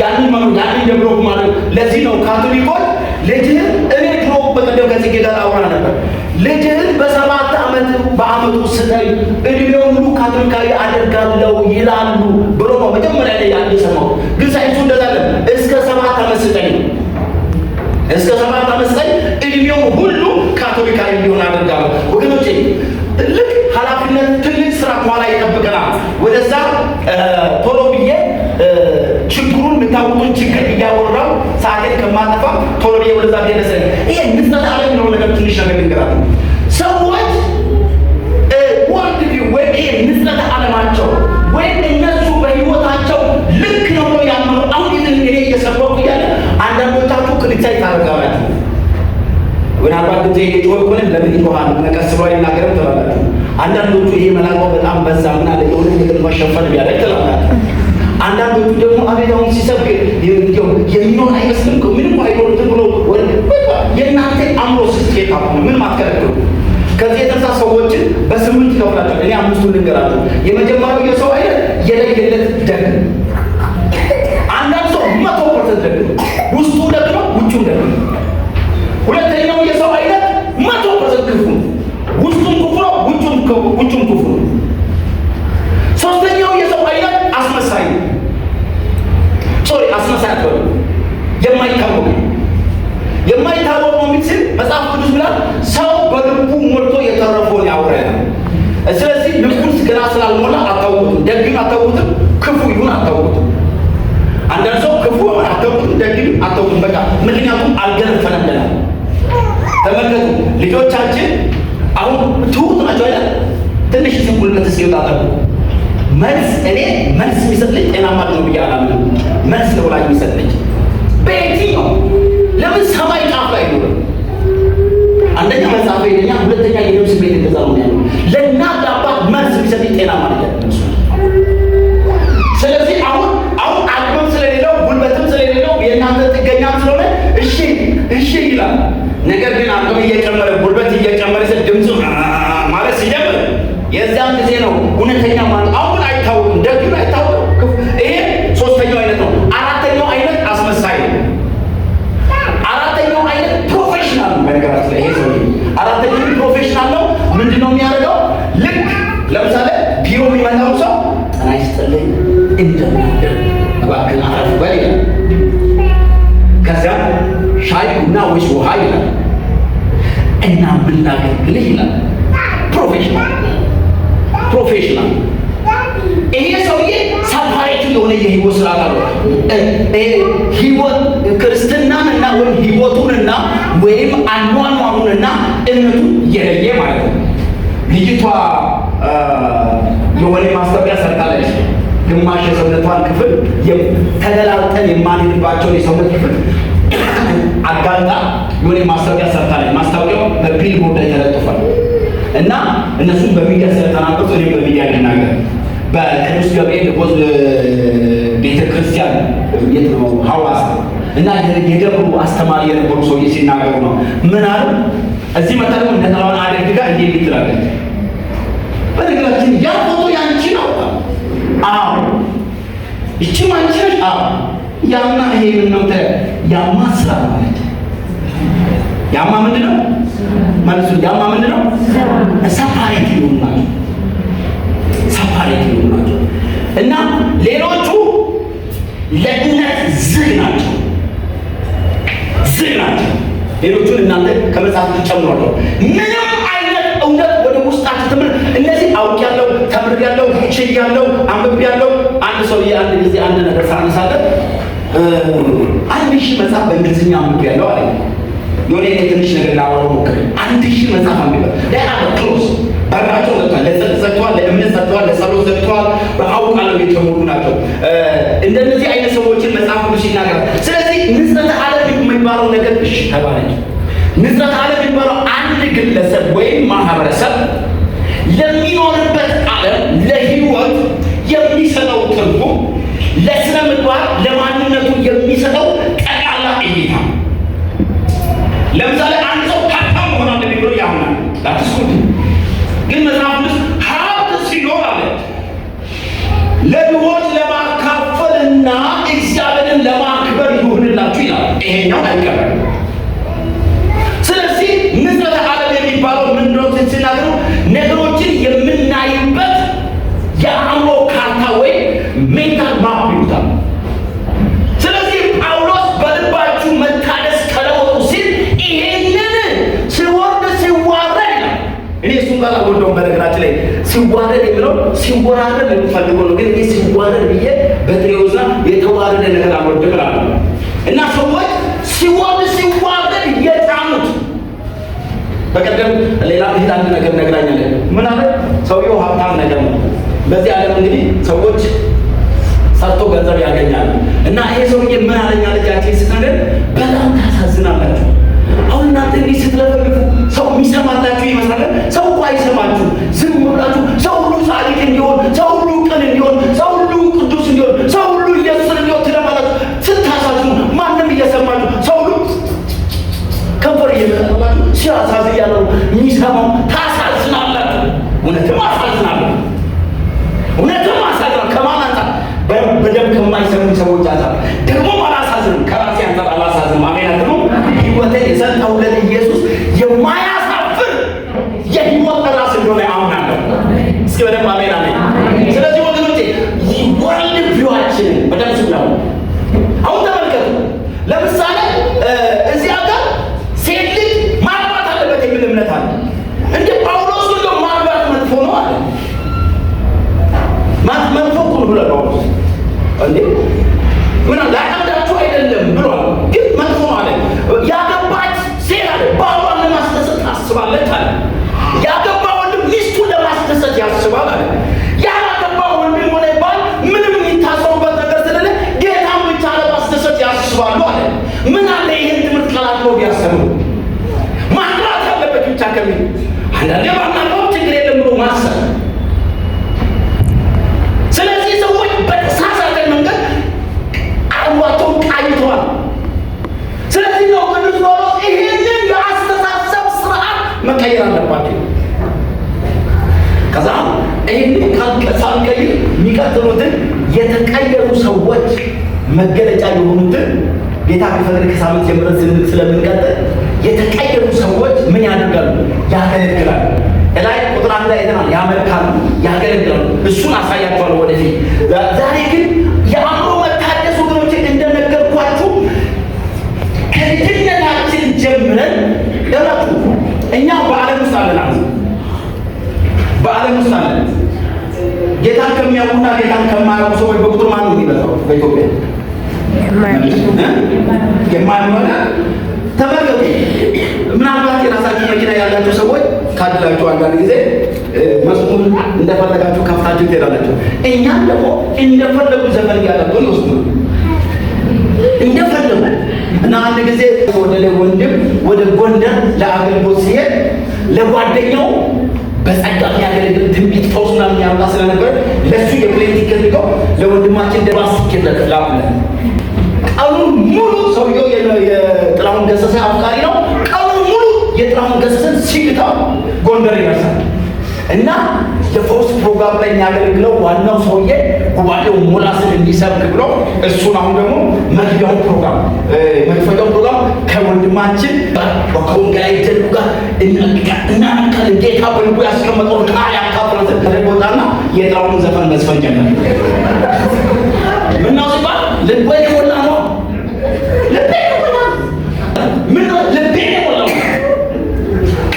ያንን መኖር ያንን ዴቨሎፕ ማለት ለዚህ ነው ካቶሊኮች ልጅህን እኔ ድሮ በቀደም ከጽጌ ጋር አውራ ነበር። ልጅህን በ7 ዓመት በአመቱ ስጠኝ እድሜው ሙሉ ካቶሊካዊ አደርጋለሁ ይላሉ ብሎ ነው መጀመሪያ ላይ ያን የሰማው። ግን ሳይንሱ እንደዛ አይደለም። እስከ 7 ዓመት ስጠኝ፣ እስከ 7 ዓመት ስጠኝ እድሜው ሁሉ ካቶሊካዊ እንዲሆን አደርጋለሁ። ወገኖቼ ትልቅ ኃላፊነት ትልቅ ስራ በኋላ ይጠብቀናል። ወደዛ ቶሎ ብዬ ችግሩን የምታውቁትን ችግር እያወራው ሰዓቴን ከማጠፋ ቶሎ ብዬ ወደዛ ደረሰ። ይሄ ንጽሕተ ዓለም ነው ነገር ትንሽ ነገር ልንገራችሁ። ሰዎች ወርድ ቪው ወይ ይሄ ንጽሕተ ዓለማቸው ወይ እነሱ በህይወታቸው ልክ ነው ብለው ያምኑ። አሁን ይህን እኔ እየሰበኩ እያለ አንዳንዶቻችሁ ክሪቲሳይዝ ታደርጋላችሁ። ምናልባት ጊዜ የጮህ ሆነ ለምን ይጮሃል ነቀስ ብሎ አይናገርም ትላላችሁ። አንዳንዶቹ ይሄ መላቀው በጣም በዛ ምን አለ የሆነ ነገር ማሸፈን ቢያደርግ ትላላችሁ። አንዳንዶቹ ደግሞ አቤታውን ሲሰብክ የሚኖር አይመስልም ምንም አይኖርም ብሎ የእናንተ አእምሮ ስትሄድ ምን ማትከለክሉ። ከዚህ የተነሳ ሰዎችን በ8 ይከፍላቸው። እኔ 5ቱን ልንገራችሁ። የመጀመሪያው የሰው አይነት የለየለት ደግ። አንዳንድ ሰው 100% ደግ ነው፣ ውስጡ ደግ ነው፣ ውጩም ደግ ነው። ሁለተኛው የሰው አይነት 100% ክፉ ነው፣ ውስጡም ክፉ ነው፣ ውጩም ክፉ ነው። ሶስተኛው የሰው አይነት አስመሳይ ነው። አስመሳይ ነው፣ የማይታወቅ ነው የሚል መጽሐፍ ቅዱስ ብላ ሰው በልቡ ሞልቶ የተረፈውን ያወራል። ስለዚህ ልቡን ገና ስላልሞላ አታውቁትም፣ ደግን አታውቁትም፣ ክፉ ይሁን አታውቁትም። አንዳንድ ሰው ክፉ አታውቁትም፣ ደግን አታውቁትም። በቃ ምክንያቱም አልገነፈለም ገና። ተመልከቱ ልጆቻችን አሁን ትሁት ናቸው አይደል? ትንሽ ሲንኩልነት እስኪወጣጠሩ መልስ እኔ መልስ የሚሰጥልኝ ጤናማ ነው ብዬ አላምንም። መልስ ለወላጅ የሚሰጥልኝ በየትኛው ለምን ሰማይ ጫፍ ላይ ነው? አንደኛ መጽሐፍ ይለኛ፣ ሁለተኛ የነፍስ ቤት እንደዛ ነው ያለው። ለእናት አባት መልስ የሚሰጥልኝ ጤናማ ነው። ስለዚህ አሁን አቅምም ስለሌለው ጉልበትም ስለሌለው የእናንተ ጥገኛም ስለሆነ እሺ ይላል። ነገር ግን አቅም እየጨመረ ጉልበት እየጨመረ ድምፁ ማለት ሲጀምር የዛን ጊዜ ነው እውነተኛ ማለት። አሁን አይታወቅም፣ ደግም አይታወቅም። ይሄ ሶስተኛው አይነት ነው። አራተኛው አይነት አስመሳይ ነው። አራተኛው አይነት ፕሮፌሽናል ነው። በነገራችን ላይ ይሄ ሰው አራተኛው ፕሮፌሽናል ነው። ምንድነው የሚያደርገው? ልክ ለምሳሌ ቢሮ የሚመጣው ሰው ጤና ይስጥልኝ እንደምናደር እባክህን አረፍ በል ይላል። ከዚያ ሻይ ቡና ወይስ ውሃ ይላል እና ምን ላድርግልህ ይላል። ፕሮፌሽናል ይሄ ሰውዬ ሰፓሬት የሆነ የህይወት ስርዓት አለው። ህይወት ክርስትናንና ወይም ህይወቱንና ወይም አኗኗሩንና እምነቱን የለየ ማለት ነው። ልጅቷ የሆነ ማስታወቂያ ሰርታለች። ግማሽ የሰውነቷን ክፍል ተገላልጠን የማንሄድባቸውን የሰውነት ክፍል አጋልጣ የሆነ ማስታወቂያ ሰርታለች። ማስታወቂያው በቢልቦርድ ላይ ተለጥፏል እና እነሱም በሚዲያ ስለተናገሩት እኔም በሚዲያ ልናገር። በቅዱስ ገብርኤል ቤተክርስቲያን የት ነው? ሐዋሳ እና የደብሩ አስተማሪ የነበሩ ሰውዬ ሲናገሩ ነው። ምን አሉ? እዚህ መጣው እንደተላውን አደግጋ እንዴት ይትላለች። በነገራችን ያ ፎቶ ያንቺ ነው። አዎ እቺ ማንቺ ነሽ። አዎ ያማ ይሄ ምን ነው? ያማ ስራ ማለት ያማ ምንድነው ማለት ነው? ያማ ምንድነው? ሰፓሬት ይሆናል፣ ሰፓሬት ይሆናል። እና ሌሎቹ ለእምነት ዝግ ናቸው፣ ዝግ ናቸው። ሌሎቹን እናንተ ከመጽሐፍ ጨምሯለሁ። ምንም አይነት እውነት ወደ ውስጣችሁ ትምህርት እነዚህ አውቄያለሁ፣ ተምሬያለሁ፣ ችያለሁ፣ አንብቤያለሁ። አንድ ሰውዬ አንድ ጊዜ አንድ ነገር ሳነሳለት 1000 መጽሐፍ በእንግሊዝኛ አንብቤያለሁ አለኝ። የሆነ ትንሽ ነገር ላወራው ሞክሬ 1000 መጽሐፍ አንብቤያለሁ። ዳታ ክሎዝ በራቸው ዘግቷል፣ ለጸሎት ዘግቷል፣ ለእምነት ዘግቷል፣ ለጸሎት ዘግቷል። በአውቃለሁ የተሞሉ ናቸው። እንደነዚህ አይነት ሰዎችን መጽሐፍ ቅዱስ ይናገራል። ስለዚህ ንጽሕተ ዓለም የሚባለው ነገር እሺ ተባለች። ንጽሕተ ዓለም የሚባለው አንድ ግለሰብ ወይም ማህበረሰብ ለሚኖርበት ዓለም ለህይወት የሚሰጠው ትርጉም ለስነ ምግባር ለማንነቱ የሚሰጠው ጠቅላላ እይታ። ለምሳሌ አንድ ሰው ሀብታም መሆን አለብኝ ብሎ ያምናል። ዳትስኩት ግን መጽሐፍ ቅዱስ ሀብት ሲኖር አለ ለድሆች ለማካፈልና እግዚአብሔርን ለማክበር ይሁንላችሁ ይላል። ይሄኛው አይቀበልም። ስለዚህ ንጽረተ ዓለም የሚባለው ምንድነው ሲናገሩ ነገሮችን የምናይበት የአእምሮ ካርታ ወይም ሜንታል ማፕ ይሉታል። ስለዚህ ጳውሎስ በልባችሁ መታደስ ተለወጡ ሲል ይሄንን ሲወርድ ሲዋረድ ነው። እኔ እሱን ጋር ወንዶም በነገራችን ላይ ሲዋረድ የሚለው ሲወራረድ ልፈልገው ነው። ግን እኔ ሲዋረድ ብዬ በትሬውዛ የተዋረደ ነገር አልወድም እላለሁ። እና ሰዎች ሲወርድ ሲዋረድ እየጫኑት በቀደም ሌላ ቤት አንድ ነገር ነግራኛለች። ምን አለ? ሰውየው ሀብታም ነገር ነው። በዚህ ዓለም እንግዲህ ሰዎች ሰርቶ ገንዘብ ያገኛሉ። እና ይሄ ሰውዬ ምን አለኝ አለቻችን ስትነግር በጣም ታሳዝናላችሁ። አሁን እናንተ እንዲህ ስትለፈልፉ ሰው የሚሰማላችሁ ይመስላል። ሰው እኮ አይሰማችሁ። ዝም ብላችሁ ሰው ሁሉ ጻድቅ እንዲሆን፣ ሰው ሁሉ ቅን እንዲሆን፣ ሰው ሁሉ ቅዱስ እንዲሆን፣ ሰው ሁሉ ኢየሱስን እንዲሆን ትለማላችሁ። ስታሳዝኑ ማንም እየሰማችሁ ሰው ሁሉ ከንፈር እየመጣላችሁ ሲያሳዝን ያለው የሚሰማው ታሳዝናላችሁ። እውነትም አሳዝናለሁ። እውነትም አሳዝናለሁ። ከማን አንጻር? በደንብ ከማይሰሙ ሰዎች አንጻር። ደግሞ አላሳዝንም። ከራሴ አንጻር አላሳዝንም። አሜን አትሉ? ሕይወቴን የሰጠሁለት ኢየሱስ የማያሳፍር የሕይወት ራስ እንደሆነ አምናለሁ። እስኪ በደንብ አሜን አሜን። ስለዚህ ወገኖቼ ወርልድ ቪዋችንን በደንብ ስናው አሁን ተመልከቱ። ለምሳሌ እዚህ ሀገር ሴት ልጅ ማግባት አለበት የሚል እምነት አለ። እንደ ጳውሎስ ሁሉ ማግባት መጥፎ ነው አለ። መጥፎ እኮ ብሎ ጳውሎስ እንዴ ምን ላቀምዳችሁ አይደለም ብሏል። ግን መጥፎ ነው አለ። ያገባች ሴት አለ ባሏን ለማስደሰት ታስባለች አለ። ያገባ ወንድም ሚስቱን ለማስደሰት ያስባል አለ። ያላገባ ወንድም ሆነ ባል ምንም የሚታሰቡበት ነገር ስለሌለ ጌታን ብቻ ለማስደሰት ያስባሉ አለ። ምን አለ ይሄን ትምህርት ቀላቅሎ ቢያስተምሩ ማግባት ያለበት ብቻ ከሚል አንዳንዴ ባናገባው ችግር የለም ብሎ ማሰብ። ስለዚህ ሰዎች በተሳሳተ መንገድ አእምሯቸውን ቃኝተዋል። ስለዚህ ነው ቅዱስ ጳውሎስ ይሄንን የአስተሳሰብ ስርዓት መቀየር አለባቸው። ከዛ ይሄንን ሳንቀይር የሚቀጥሉትን የተቀየሩ ሰዎች መገለጫ የሆኑትን ጌታ ቢፈቅድ ከሳምንት ጀምረን ስለምንቀጥል የተቀየሩ ሰዎች ምን ያደርጋሉ? ያገለግላሉ። ላይ ቁጥር አንድ ላይ አይተናል። ያመልካሉ፣ ያገለግላሉ። እሱን አሳያቸዋለሁ ወደፊት። ዛሬ ግን የአእምሮ መታደስ ወገኖች እንደነገርኳችሁ ከልጅነታችን ጀምረን ደራቱ እኛ በዓለም ውስጥ አለን። በዓለም ውስጥ አለን። ጌታን ከሚያውቁና ጌታን ከማያውቁ ሰዎች በቁጥር ማን ነው የሚበዛው? በኢትዮጵያ የማይሆነ ተመልከቱ። ምናልባት የራሳችሁ መኪና ያላችሁ ሰዎች ካላችሁ አንዳንድ ጊዜ መስሙር እንደፈለጋችሁ ከፍታችሁ ትሄዳላችሁ። እኛም ደግሞ እንደፈለጉ ዘመን ያለጡ ይወስዱ እንደፈለጉ እና አንድ ጊዜ ወደ ወንድም ወደ ጎንደር ለአገልግሎት ሲሄድ ለጓደኛው በጸጋ ያገለግል ትንቢት ፈውስና የሚያምጣ ስለነበር ለሱ የፕሌን ቲኬት ልከው ለወንድማችን ደባስ ቲኬት ላኩለት። ቀኑን ሙሉ ሰውየው የጥላሁን ገሰሰ አፍቃሪ ነው። ቀኑን ሙሉ የጥላሁን ገሰሰን ሲግታው ጎንደር ይደርሳል እና የፈውስ ፕሮግራም ላይ የሚያገለግለው ዋናው ሰውዬ ጉባኤው ሙላስን እንዲሰብክ ብሎ እሱን አሁን ደግሞ መግቢያውን ፕሮግራም መክፈቻው ፕሮግራም ከወንድማችን በኮንጋይ ደሉ ጋር እናንቀል ጌታ በልቡ ያስቀመጠው ቃል ያካፍለት ከደቦታና የጥላሁን ዘፈን መስፈን ጀመረ። ምነው ሲባል ልቤ የሞላ ነው። ልቤ የሞላ ምነው ልቤ የሞላ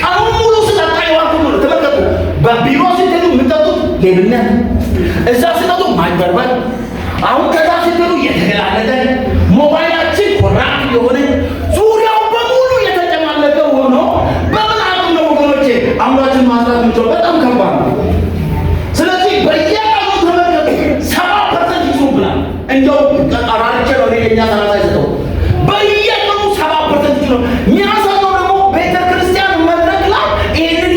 ቀኑን ሙሉ ስጠጣ የዋልኩ ነው። ተመልከቱ። በቢሮ ስትሄዱ የምትጠጡት ሌብነት፣ እዛ ስትጠጡ ማጭበርበር፣ አሁን ከዛ ስትሄዱ የተገላለጠ ሞባይላችን ኮራፕት የሆነ ዙሪያው በሙሉ የተጨማለቀ ሆኖ በምን አቅም ነው ወገኖቼ አምራችን ማስራት የምንችለው? በጣም ከባድ ነው። ስለዚህ በየቀኑ ተመልከቱ 70% ይዙብናል። እንደው አራርቼ ነው የኛ ሰላሳ ይሰጠው በየቀኑ 70% ነው የሚያሰጠው። ደግሞ ቤተክርስቲያን መድረክ ላይ ይህንን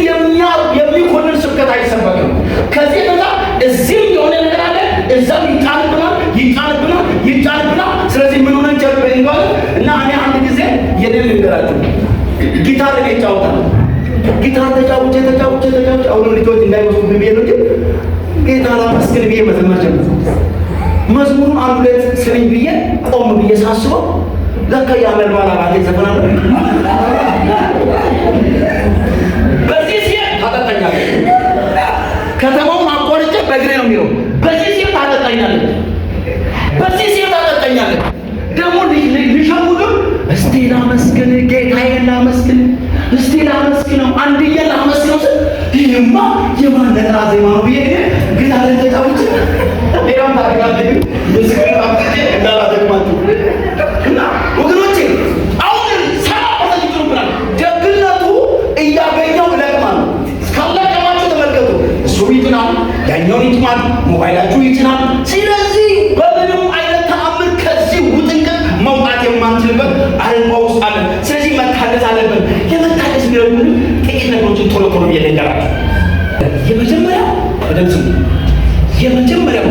የሚኮንን ስብከት አይሰበክም። ከዚህ በዛ እዚህም የሆነ ነገር አለ ልንገራችሁ። ጊታር ላይ ጫውታል። ጊታር ተጫውቼ አሁን ልጆች እንዳይወስዱ ብዬ ነው እንጂ ጌታ ላመስግን ብዬ መዘመር ጀመርኩ። መዝሙሩን አንድ ሁለት ስሪኝ ብዬ ቆም ብዬ ሳስበው ለካ ያመልማል አባቴ ዘፈና ነው። በዚህ ሲል ታጠጣኛለህ፣ ከተማውን አቋርጬ በእግሬ ነው የሚለው። በዚህ ሲል ታጠጣኛለህ፣ በዚህ ሲል ታጠጣኛለህ። ደግሞ ሊሸሙድም እስቲ ላመስግን ጌታዬን ላመስግን እስቲ ላመስግነው አንድዬ ላመስግነው ስል ይህማ የማነቃ ዜማ ነው ብዬ ግን አለተጫውች ሌላም ታደርጋለህ ምስክር አብቅቼ እንዳላደግማችሁ እና ወገኖቼ አሁን ሰራበት ይጥሩብናል። ደግነቱ እያገኘው ለቅማል እስካለቀማችሁ ተመልከቱ። እሱ ይጥናል፣ ያኛው ይጥማል፣ ሞባይላችሁ ይጭናል። ስለዚህ በምንም አይነት ተአምር ከዚህ ውጥንቅጥ መውጣት የማንችልበት አልባ ውስጥ አለ። ስለዚህ መታደስ አለብን። የመታደስ ቢሆንም ጥቂት ነገሮችን ቶሎ እየነገራችሁ የመጀመሪያው ወደዚህ የመጀመሪያው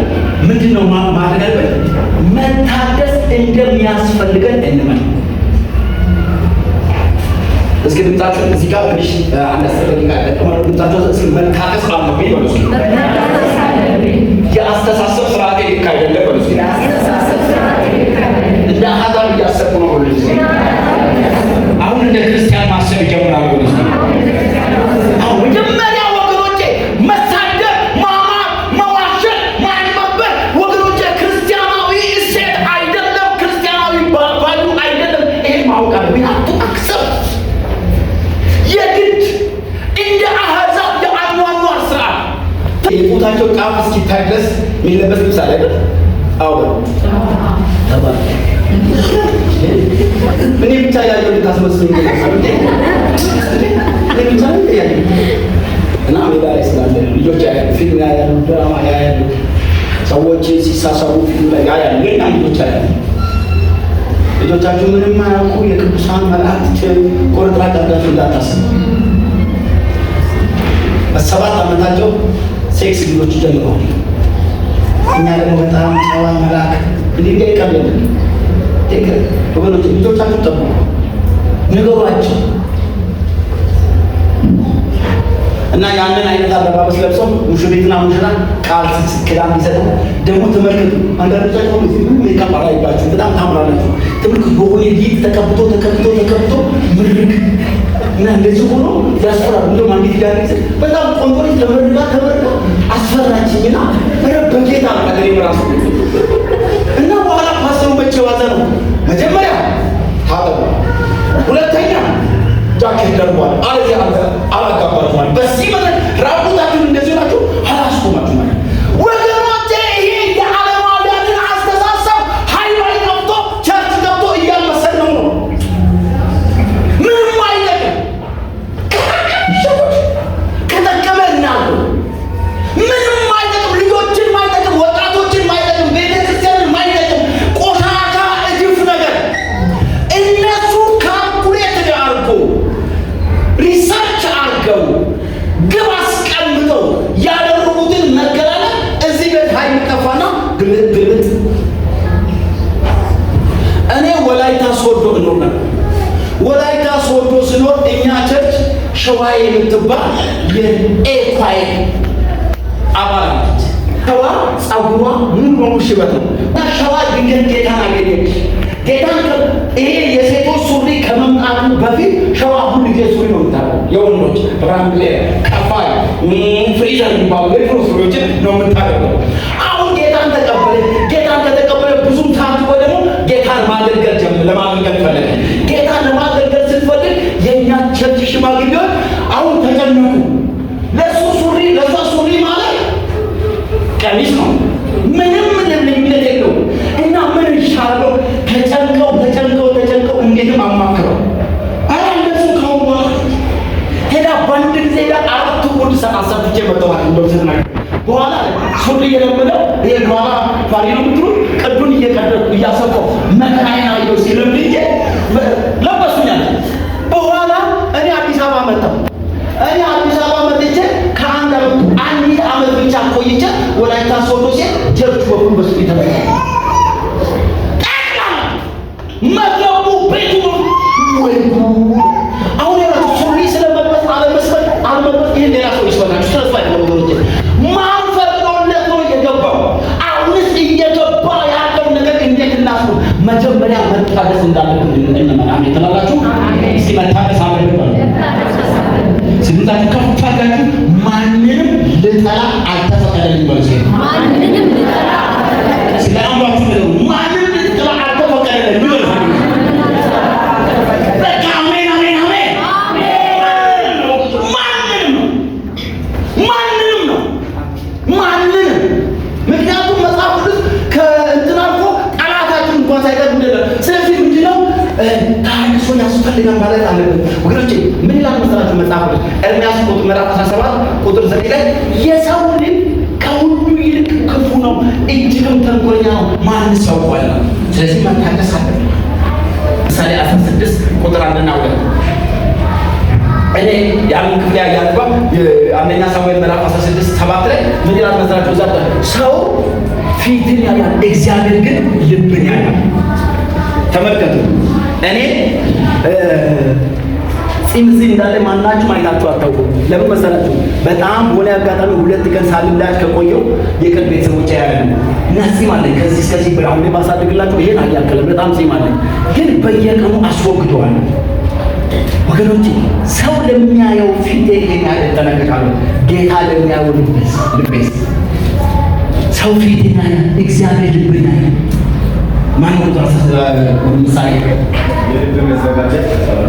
ምንድነው ማድረግ አለብን? መታደስ እንደሚያስፈልገን እንመን። እስኪ ድምጻችሁ እዚህ ጋር ትንሽ አንድ አስተካክል ካለ ድምጻችሁ እስኪ መታደስ አለብኝ በሉ። የአስተሳሰብ ስርዓቴ ልክ አይደለም በሉ። እንደ አሕዛብ እያሰብኩ ነው በሉ። አሁን እንደ ክርስቲያን ማሰብ ይጀምራሉ በሉ። አሁን መጀመሪያ ወገኖቼ መሳደብ፣ ማማር፣ መዋሸት፣ ማጭበርበር ወገኖቼ ክርስቲያናዊ እሴት አይደለም፣ ክርስቲያናዊ ባሉ አይደለም። ይሄ ማወቅ አለብን። አክሰፕት የግድ እንደ አሕዛብ የአኗኗር ስርዓት የቦታቸው ጫፍ እስኪታይ ድረስ የሚለበስ ልብስ አለ አይደል? አዎ ተባለ። እኔ ብቻ ያለው ልታስመስሉኝ ብቻ ያለው እና ሜዳ ላይ ስላለ ልጆች ያያሉ፣ ፊልም ያያሉ፣ ድራማ ያያሉ፣ ሰዎች ሲሳሳቡ ፊልም ላይ ያያሉ። ሌላ ልጆች ያያሉ። ልጆቻችሁ ምንም አያውቁ የቅዱሳን መላእክት ቁርጥራጭ አድርጋችሁ እንዳታስቡ። በ7 ዓመታቸው ሴክስ ልጆች ጀምረዋል። እኛ ደግሞ በጣም ጨዋ መልአክ እንዲህ ይቀበል ወገኖች ልጆቻችሁ ጠብቁ፣ ንገሯቸው እና ያንን አይነት አለባበስ ለብሰው ሙሽሪትና ሙሽራ ቃል ክዳን ይሰጡ። ደግሞ ተመልከቱ፣ አንዳንዶቻችሁ ሜካፕ አላይባችሁ በጣም ታምራላችሁ። ተመልከቱ፣ በሆነ ጌጥ ተቀብቶ ምርቅ እና እንደዚህ ሆኖ ያስፈራል። እንደውም አንዲት ጋር በጣም ቆንጆ ተመርቃ አስፈራችኝና በጌታ ነገር ይመራሱ እና በኋላ ፓስተሩ በቸዋዘ ነው መጀመሪያ ታጠቡ፣ ሁለተኛ ጃኬት ደርቧል፣ አለዚያ አላጋባችኋል። በዚህ ማለት ራቁታችሁን እንደዚህ ናችሁ አላስቆማችሁ ማለት ወገኖቼ። ይሄ የዓለማውያንን አስተሳሰብ ሃይማኖት ገብቶ ቸርች ገብቶ እያመሰል ነው። ምንም አይጠቅም። ከጠቀመ እናሉ ምንም አይጠቅም። ልጆችን ማይጠቅም፣ ወጣቶችን ማይጠቅም፣ ቤተክርስቲያንን ማይጠቅም ቆሻሻ እጅፍ ነገር እነሱ ካልኩሌት አድርጎ ሪሰርች አድርገው ግብ አስቀምጠው ያደረጉትን መገላለጥ እዚህ ቤት ኃይል ጠፋና ግልጥ። እኔ ወላይታ ሶዶ እኖር ነበር። ወላይታ ሶዶ ስኖር እኛ ቸርች ሸዋዬ የምትባል የኤኳይ አባላት ሸዋ ጸጉሯ ሙሉ በሙሉ ሽበት ነው እና ሸዋ ድንገት ጌታን አገኘች። ጌታን ይሄ የሴቶች ሱሪ ከመምጣቱ በፊት ሸዋ ሁሉ ጊዜ ሱሪ ነው የምታውቀው። የወንዶች ራምብሌር፣ ከፋይ፣ ፍሪዘር የሚባሉ የድሮ ሱሪዎችን ነው የምታደርገው። አሁን ጌታን ተቀበለ። ጌታን ከተቀበለ ብዙም ታጥቆ ደግሞ ጌታን ማገልገል ለማገልገል ፈለገ። ጌታን ለማገልገል ስትፈልግ የእኛ ቸርች ሽማግሌዎች አሁን ተጨነቁ። ለእሱ ሱሪ ለእሷ ሱሪ ማለት ቀሚስ ነው። ምንም ልዩነት የለውም እና ምን ይሻለው? ተጨንቀው እንዴትም አማክረው አረ እንደሱ ካሁን ሄዳ በአንድ ጊዜ ጋር 4 ጉድ ሰዓት መጥተዋል። እንደው ተናገ በኋላ ሱሪ የለመደው ይሄ በኋላ ፋሪ ነው ምትሉ ቅዱን እየቀደቁ እያሰቀው መከራዬን አየሁ ሲልም ልጄ ለበሱኛል። በኋላ እኔ አዲስ አበባ መጣሁ። መጥቼ ከአንድ ዓመት ብቻ ቆይቼ ወላይታ ሶዶ ሴት ቸርች በኩል በሱ ይተባለ መገቡ ቤቱ ወይ ልጠላ አልተፈቀደልኝም ማለት ነው። ማንንም ልጠላ ስለአምባችሁ ነው ማንንም ልጠላ አልተፈቀደልኝም ማለት ነው። በቃ አሜን አሜን አሜን አሜን። ማንንም ነው ምክንያቱም መጽሐፍ ቅዱስ ከእንትና እኮ ጠላታችን እንኳን ሳይቀር እንደለ። ስለዚህ ምንድነው ታሪክ ያስፈልጋል ማለት አለብን ወገኖቼ። ምን ይላል መሰላችሁ መጽሐፍ ቅዱስ ኤርምያስ ምዕራፍ 17 ቁጥር 9 ላይ የሰው ልጅ ከሁሉ ይልቅ ክፉ ነው፣ እጅግም ተንኮለኛ ነው፣ ማንስ ያውቀዋል? ስለዚህ መታገስ አለብን። ምሳሌ 16 ቁጥር 1 እና 2 እኔ ያንን ክፍል ያያልባ አንደኛ ሳሙኤል ምዕራፍ 16 7 ላይ ምን ይላል መሰላችሁ? እዛ ሰው ፊትን ያያል፣ እግዚአብሔር ግን ልብን ያያል። ተመልከቱ። እኔ ጺም እዚህ እንዳለ ማናችሁ አይታችሁ አታውቁም። ለምን መሰላችሁ? በጣም በሆነ አጋጣሚ 2 ቀን ሳልላጭ ከቆየው የቅርብ ቤተሰቦቼ ያያሉ እና ጺም አለኝ ከዚህ እስከዚህ አሁን ባሳድግላችሁ ይሄን አያከለም በጣም ጺም አለኝ፣ ግን በየቀኑ አስወግደዋል። ወገኖቼ ሰው ለሚያየው ፊቴ ይሄን ያህል እጠነቀቃለሁ፣ ጌታ ለሚያየው ልቤስ ሰው ፊቴን ያያል፣ እግዚአብሔር ልብን ያያል። ማን ነው ታሰሰ ምሳሌ የልብ መዘጋጀት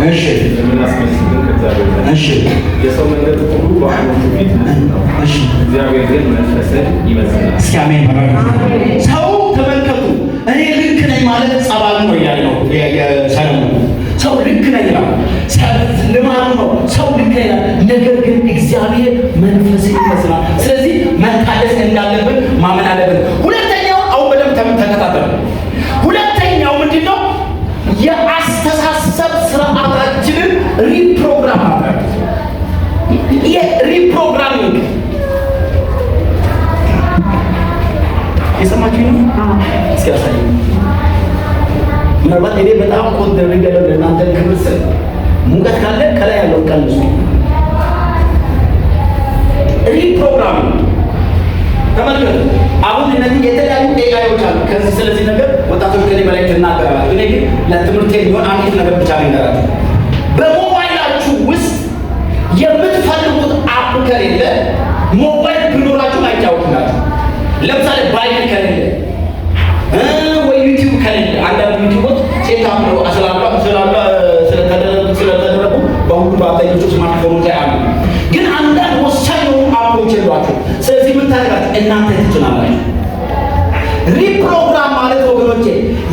እሺ የምናስመስልን ከእግዚአብሔር ነው። እሺ የሰው መንገድ ሁሉ በዓይኖቹ ፊት ነው። እሺ እግዚአብሔር ግን መንፈስን ይመዝናል። እስኪ አሜን በሉ። ሰው ተመልከቱ፣ እኔ ልክ ነኝ ማለት ጸባሉ ነው እያለ ነው የሰለሞን። ሰው ልክ ነኝ ይላል፣ ልማዱ ነው። ሰው ልክ ነኝ ይላል፣ ነገር ግን እግዚአብሔር መንፈስን ይመዝናል። ስለዚህ መታደስ እንዳለብን ማመን አለብን። ሁለተኛው አሁን በደንብ ተከታተሉ። ሁለተኛው ምንድነው? የአስተሳሰብ ስርዓታችንን ሪፕሮግራም ማድረግ። ሪፕሮግራሚንግ የሰማችሁ ነው። እስኪ ያሳዩ። ምናልባት እኔ በጣም ኮንደረገለ ለእናንተ ክብር ሙቀት ካለ ከላይ ያለው ቀንሱ። ሪፕሮግራሚንግ ተመልከቱ። አሁን እነዚህ የተለያዩ ኤአይዎች አሉ። ከዚህ ስለዚህ ነገር ወጣቶች ከኔ በላይ ትናገራላችሁ። እኔ ግን ለትምህርት የሚሆን አንዲት ነገር ብቻ ልንገራችሁ። በሞባይላችሁ ውስጥ የምትፈልጉት አፕ ከሌለ ሞባይል ቢኖራችሁ አይጫወትላችሁ። ለምሳሌ ባይክ ከሌለ ወይ ዩቲዩብ ከሌለ አንዳንድ ዩቲዩቦች ሴታፕ ነው ስለተደረጉ በሁሉ በአብዛኞቹ ስማርትፎኖች ላይ አሉ። ግን አንዳንድ ወሳኝ የሆኑ አፖች የሏቸው። ስለዚህ ምን ታደርጋችሁ? እናንተ ትችላላችሁ። ሪፕሮግራም ማለት ወገኖቼ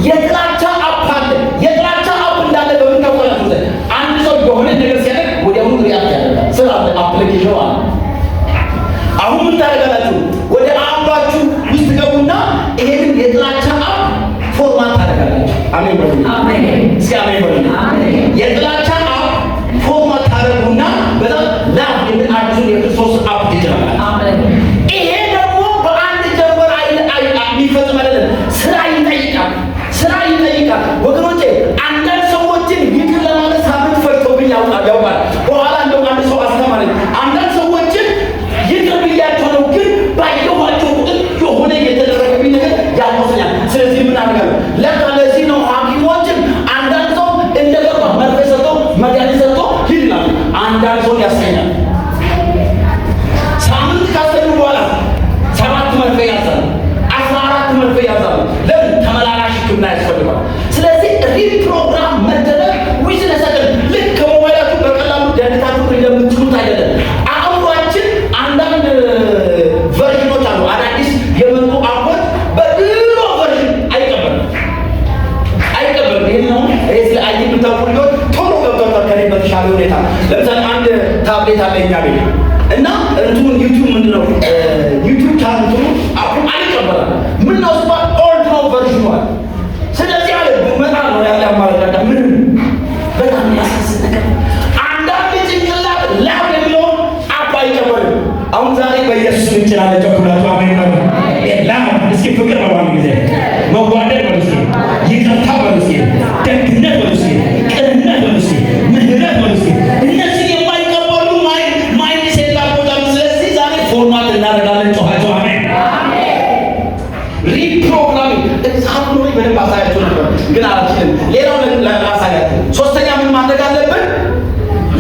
የጥላቻ አፕ አለ። የጥላቻ አፕ እንዳለ በምን ታውቃላችሁ? አንድ ሰው የሆነ ነገር ሲያደርግ ወዲያውኑ ሪአክት ያደርጋል። ስለ አፕሊኬሽኑ አለ። አሁን ምን ታደርጋላችሁ? ወደ አምባችሁ ውስጥ ገቡና ይሄንን የጥላቻ አፕ ፎርማት ታደርጋላችሁ። አሜን በሉ። አሜን። እስኪ አሜን በሉ። አሜን። የጥላቻ አፕ ፎርማት ታደርጉና በጣም ላፍ የምን አዲሱ የክርስቶስ አፕ ይጀምራል። አሜን። ይሄ ደግሞ በአንድ ጀንበር የሚፈጽም አይደለም። ስራ ይጠይቃል ወገኖቼ። አንዳንድ ሰዎችን ይቅር ለማለት ሳምንት ፈጅቶብኝ ያውቃል። በኋላ እንደው አንድ ሰው አስተማረኝ። አንዳንድ ሰዎችን ይቅር ብያቸው ነው፣ ግን ባየኋቸው ቁጥር የሆነ የተደረገብኝ ነገር ያቆሰኛል። ስለዚህ ምን አደርጋለሁ? ለካ ለዚህ ነው ሐኪሞችን አንዳንድ ሰው እንደገባ መርፌ ሰጥቶ መድኃኒት ሰጥቶ ሂድ ይላሉ። አንዳንድ ሰው ያስተኛል። ሳምንት ካስተኙ በኋላ 7 መርፌ ያዛሉ፣ 14 መርፌ ያዛሉ። ለምን? ተመላላሽ ሕክምና ያስፈልጋል። ስለዚህ ሪፕሮግራም መደረግ ዊዝ ለሰከንድ ልክ ከሞባይላችሁ በቀላሉ ደህንነታችሁ እንደምትሉት አይደለም። አእምሯችን አንዳንድ ቨርዥኖች አሉ፣ አዳዲስ የመጡ አፖች በድሮ ቨርዥን አይቀበልም። ይህ ነው ስለ አይ የምታውቁ ልጆች ቶሎ ገብቷል ከኔ በተሻለ ሁኔታ። ለምሳሌ አንድ ታብሌት አለ እኛ ቤት እና እንትኑን ዩቲዩብ ምንድነው ዩቲዩብ ቻናሉ አሁን አይቀበላል። ምን ነው ስባል ኦልድ ነው ቨርዥኑ አለ። ስለዚህ አለ መጣ ነው ያለ አማራጭ ምን በጣም ያሳስብ ነገር። አንዳንድ ጭንቅላት ላብ የሚለውን አባ አይቀበልም። አሁን ዛሬ በኢየሱስ እንችላለን። ጨኩላቱ አሜን ነው። ላብ እስኪ ፍቅር በባል ጊዜ መዋደድ በሉስ፣ ይቅርታ በሉስ፣ ደግነት በሉስ፣ ቅንነት በሉስ፣ ምህረት በሉስ። እነዚህ የማይቀበሉ ማይንድ ሴት አቆጣም። ስለዚህ ዛሬ ፎርማት እናደርጋለን። ጮኻቸው አሜን። ሪፕሮግራሚንግ እዛው ነው በደንብ አሳያችሁ ነበር ግን አላችሁም። ሌላው ለራሳያችሁ ሶስተኛ ምን ማድረግ አለብን?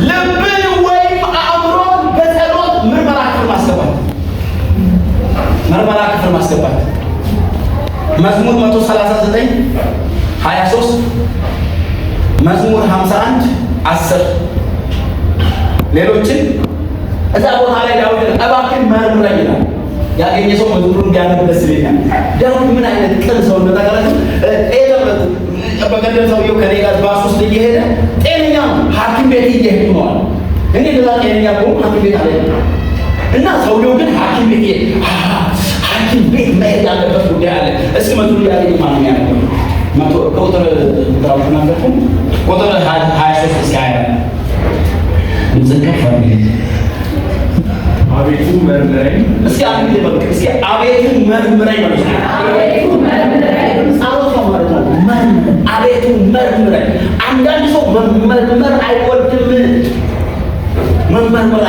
ልብን ወይም አእምሮን በጸሎት ምርመራ ማስገባት። ምርመራ ክፍል ማስገባት። መዝሙር 139 23 መዝሙር 51 10 ሌሎችን እዛ ቦታ ላይ ዳዊት እባክህ መርምረኝ ይላል። ያገኘ ሰው መዝሙሩን እንዲያነብ ደስ ይለኛል። ዳዊት ምን አይነት ቅን ሰው እንደተቀረጸ በቀደም ሰውየው ከኔ ጋር ባስ ውስጥ እየሄደ ጤነኛ ሐኪም ቤት እየሄዱ ነው አለ። እኔ ለዛ ጤነኛ ብሆን ሐኪም ቤት አለ እና ሰውየው ግን ሐኪም ቤት መሄድ ያለበት ጉዳይ አለ። እስኪ መዝሙሩ ያገኝ ማንም ያነበው ቁጥር ተናገርኩ ቁጥር 23 እስከ 20 እንዘከፍ አቤቱ መርምረኝ። እስኪ አቤቱ መርምረኝ ማለት ነው። አቤቱ መርምረኝ። አንዳንድ ሰው መመርመር አይወድም፣ ግን መመርመር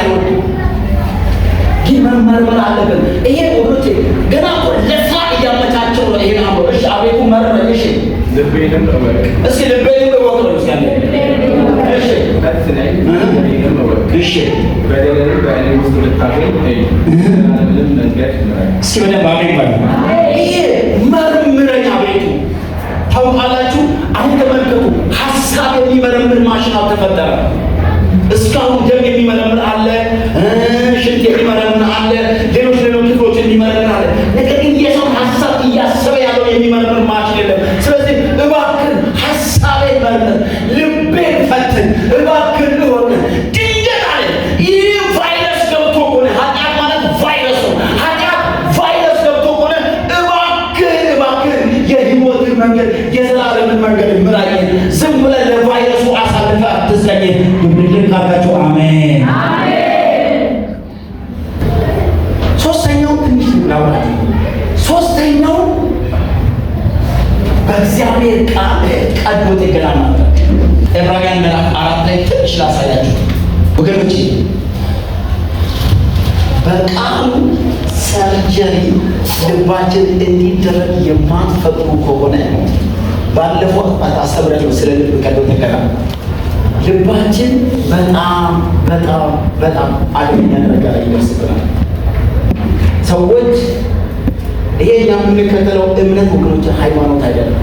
አለብን። ይሄ ወሮቼ ገና ለሳ እያመቻቸው ነው። ይሄን አምሮ እሺ፣ አቤቱ መርምረኝ። እሺ፣ ልቤንም እወቅ። እስኪ ልቤንም እወቅ ነው። እስኪ እሺ፣ ፈትነኝ፣ ልቤንም እወቅ። እሺ፣ በደሌን በእኔ ውስጥ ልታገኝ እይ፣ ምንም መንገድ ምራኝ። እስኪ በደንብ አሜን በሉ። ይሄ መርምረኝ አቤቱ። ታውቃላችሁ፣ አሁን ተመልከቱ፣ ሀሳብ የሚመረምር ማሽን አልተፈጠረ። እስካሁን ደም የሚመረምር አለ፣ ሽንት የሚመረምር አለ፣ ሌሎች ክፍሎች የሚመረምር አለ። ነገር ግን የሰው ሀሳብ እያሰበ ያለው የሚመረምር ማሽን የለም። ስለዚህ እባክህ ሀሳቤን መርምር፣ ልቤን ፈትን፣ እባክህ እወቅ። ድንገት አለ ይህ ቫይረስ ገብቶ ከሆነ ኃጢአት ማለት ቫይረስ ነው። ኃጢአት ቫይረስ ገብቶ ከሆነ እባክህ የህይወትን መንገድ የዘላለምን መንገድ ምራኝ። ዝም ብለህ ለቫይረሱ አሳልፈህ አትስጠኝ። ይብልልን ካላችሁ አሜን። ሶስተኛው ትንሽ ላውራት። ሶስተኛው በእግዚአብሔር ቃል ቀዶ ጥገና ማለት ዕብራውያን ምዕራፍ 4 ላይ ትንሽ ላሳያችሁ ወገኖቼ። በቃሉ ሰርጀሪ ልባችን እንዲደረግ የማትፈቅዱ ከሆነ ባለፈው አስተምራለሁ ስለ ልብ ቀዶ ጥገና። ልባችን በጣም አደገኛ ደረጃ ላይ ይደርስብናል። ሰዎች ይሄ የምንከተለው እምነት ወገኖች ሃይማኖት አይደለም፣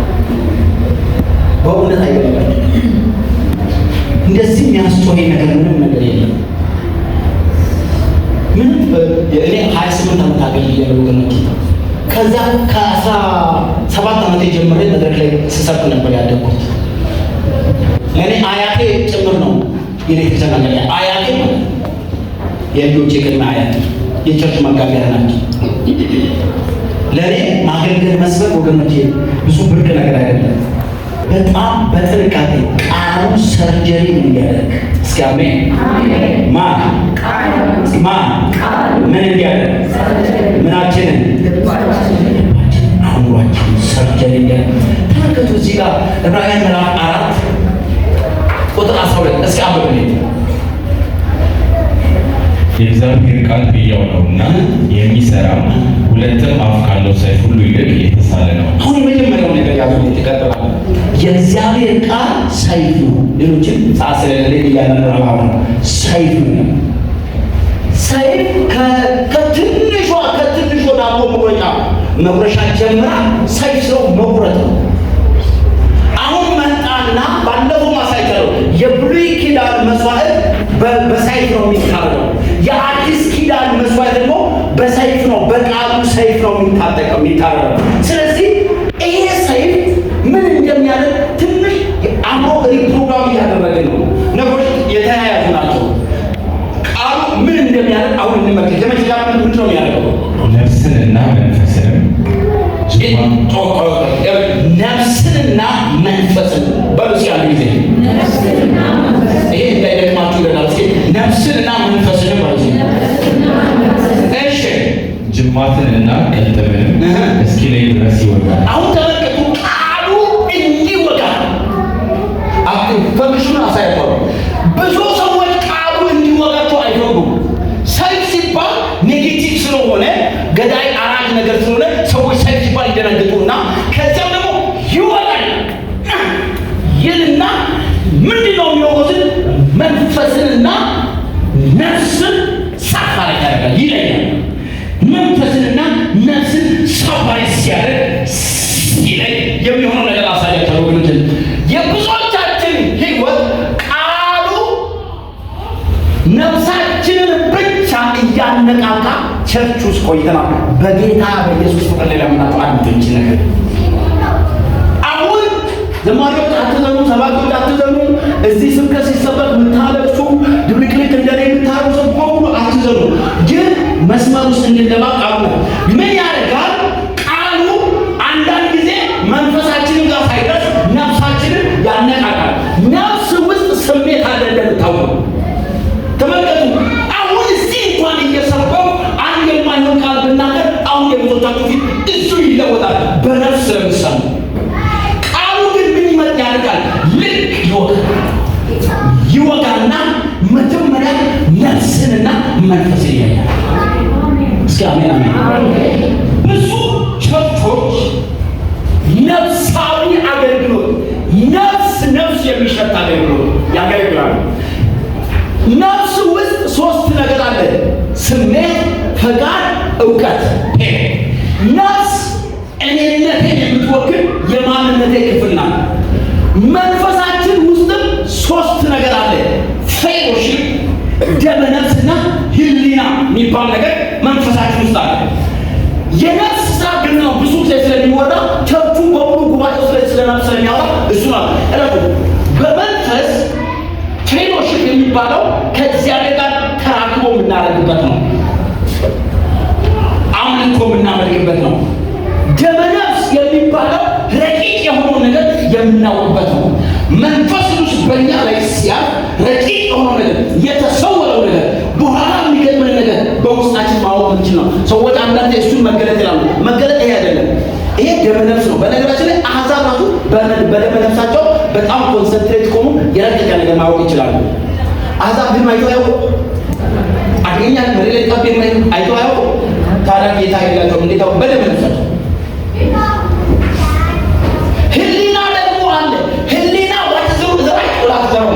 በእውነት አይደለም። እንደዚህ የሚያስጮኸኝ ነገር ምንም ነገር የለም። ምንም እኔ 28 ዓመት አገልግያለሁ ወገኖች። ከዛ ከ17 ዓመት ጀምሬ መድረክ ላይ ስሰብክ ነበር ያደግኩት። ለእኔ አያቴ ጭምር ነው የቤተክርስቲያን አገልጋይ። አያቴ ማለት የልጆቼ ቅድመ አያቴ የቸርች መጋቢያ ናቸው። ለእኔ ማገልገል መስበክ ወገኖቼ ብዙ ብርቅ ነገር አይደለም። በጣም በጥንቃቄ ቃሉ ሰርጀሪ እንዲያደርግ እስኪ አሜን። ማን ምን እንዲያደርግ ምናችንን አእምሯችን ሰርጀሪ እንዲያደርግ ተመልከቱ። እዚህ ጋር ዕብራውያን ምዕራፍ 4 ቁጥር 12 እስኪ አብረን የእግዚአብሔር ቃል ሕያው ነውና የሚሰራም ሁለትም አፍ ካለው ሰይፍ ሁሉ ይልቅ የተሳለ ነው። አሁን የመጀመሪያው ነገር ያዙ ይተቀጥላል። የእግዚአብሔር ቃል ሰይፍ ነው። ሌሎችም ሳስለለ እያነራው ሰይፍ ነው። ሰይፍ ከትንሿ ዳቦ መቁረሻ ጀምራ ሰይፍ ነው መቁረጥ ነው። አሁን መጣና ባለፈው ማሳይተው የብሉይ ኪዳን መስዋዕት በሰይፍ ነው የሚታረደው። የአዲስ ኪዳን መስዋዕት ደግሞ በሰይፍ ነው፣ በቃሉ ሰይፍ ነው የሚታረደው። ስለዚህ ይሄ ሰይፍ ምን እንደሚያደርግ ትንሽ አምሮ ሪፕሮግራም እያደረገ ነው። ነገሮች የተያያዙ ናቸው። ቃሉ ምን እንደሚያደርግ አሁን እንመልከት። ለመጀመሪያ ምንድን ነው የሚያደርገው? ነፍስንና መንፈስንም ነፍስንና መንፈስን በሉ እስኪ አንድ ጊዜ ይሄ እንዳይደግማችሁ ይለናል። እስኪ ነፍስንና መንፈስን በሉ። እሺ ጅማትንና ቅልጥምንም እስኪለይ ድረስ ይወጋል። አሁን ተመልከቱ፣ ቃሉ እንዲወጋ ፈንክሽኑ አሳይቷል። ብዙ ሰዎች ቃሉ እንዲወጋቸው አይፈልጉም። ሰይፍ ሲባል ኔጌቲቭ ስለሆነ ገዳይ አራጅ ነገር ስለሆነ ሰዎች ሰይፍ ሲባል ይደነግጡና ከዚያም ደግሞ ይወጋል ይልና ምንድን ነው የሚወጉትን? መንፈስንና ነፍስን ሳፋር ያደርጋል፣ ይለያል። መንፈስንና ነፍስን ሰባሪ ሲያደርግ ሲለይ የሚሆነው ነገር አሳያቸው ወገኖች። የብዙዎቻችን ህይወት ቃሉ ነፍሳችንን ብቻ እያነቃቃ ቸርች ውስጥ ቆይተናል። በጌታ በኢየሱስ ፍቅር ላይ ለምናቸው አንድንች ነገር አሁን ዘማሪዎች አትዘኑ፣ ሰባኪዎች አትዘኑ፣ እዚህ ስብከት ሲሰበክ የምታለቅሱ ድብልቅልቅ እንደኔ የምታረጉ ሰው በሙሉ አትዘኑ። ግን መስመር ውስጥ እንድንገባ ቃሉ ምን ያደርጋል? ቃሉ አንዳንድ ጊዜ መንፈሳችንን ጋር ሳይደርስ ነፍሳችንን ያነቃቃል። ነፍስ ውስጥ ስሜት አለ እንደምታውቁ ተመልከቱ። አሁን እዚህ እንኳን እየሰበው አንድ የማይሆን ቃል ብናገር አሁን የብዙዎቻችሁ ፊት እሱ ይለወጣል በነፍስ ስለምሰሙ። ቃሉ ግን ምን ያደርጋል? ልክ ይወጋና መጀመሪያ ነፍስንና መንፈስን ያያል። እስኪ አሜን አሜን። ብዙ ቸርቾች ነፍሳዊ አገልግሎት ነፍስ የሚሸት አገልግሎት ያገለግላሉ። ነፍስ ውስጥ ሶስት ነገር አለ: ስሜት፣ ፈቃድ፣ እውቀት። ነፍስ እኔነቴን የምትወክል የማንነቴ ክፍል ናት። መንፈሳችን ውስጥም ሶስት ነገር አለ: ፌሎሺፕ፣ ደመ ነፍስና ህሊና የሚባል ነገር መንፈሳችን ውስጥ አለ። የነፍስ ስራ ግን ነው ብዙ ጊዜ ስለሚወራ ቸርቹ በሙሉ ጉባኤው ስለነፍስ ስለሚያወራ እሱ ነው እረዱ። በመንፈስ ፌሎሺፕ የሚባለው ከእግዚአብሔር ጋር ተራክቦ የምናደርግበት ነው። አምልኮ የምናመልክበት ነው። ደመ ነፍስ የሚባለው ረቂቅ የሆነው ነገር የምናውቅበት ነው። መንፈስ ቅዱስ በእኛ ላይ ሲያል ረቂቅ የሆነው ነገር የተሰወረው ነገር በኋላ የሚገጥመን ነገር በውስጣችን ማወቅ ምንችል ነው። ሰዎች አንዳንድ እሱን መገለጥ ይላሉ። መገለጥ ይሄ አይደለም። ይሄ ደመ ነፍስ ነው። በነገራችን ላይ አሕዛብ ራሱ በደመ ነፍሳቸው በጣም ኮንሰንትሬት ቆሙ የረቀቀ ነገር ማወቅ ይችላሉ። አሕዛብ ግን አይቶ ያውቁ አገኛ መሬት ላይ ጠብ አይቶ ያውቁ። ታዲያ ጌታ የላቸውም። እንዴት አውቁ? በደመ ነፍሳቸው። ህሊና ደግሞ አለ። ህሊና ወትዘው ዘራይ ወላዘው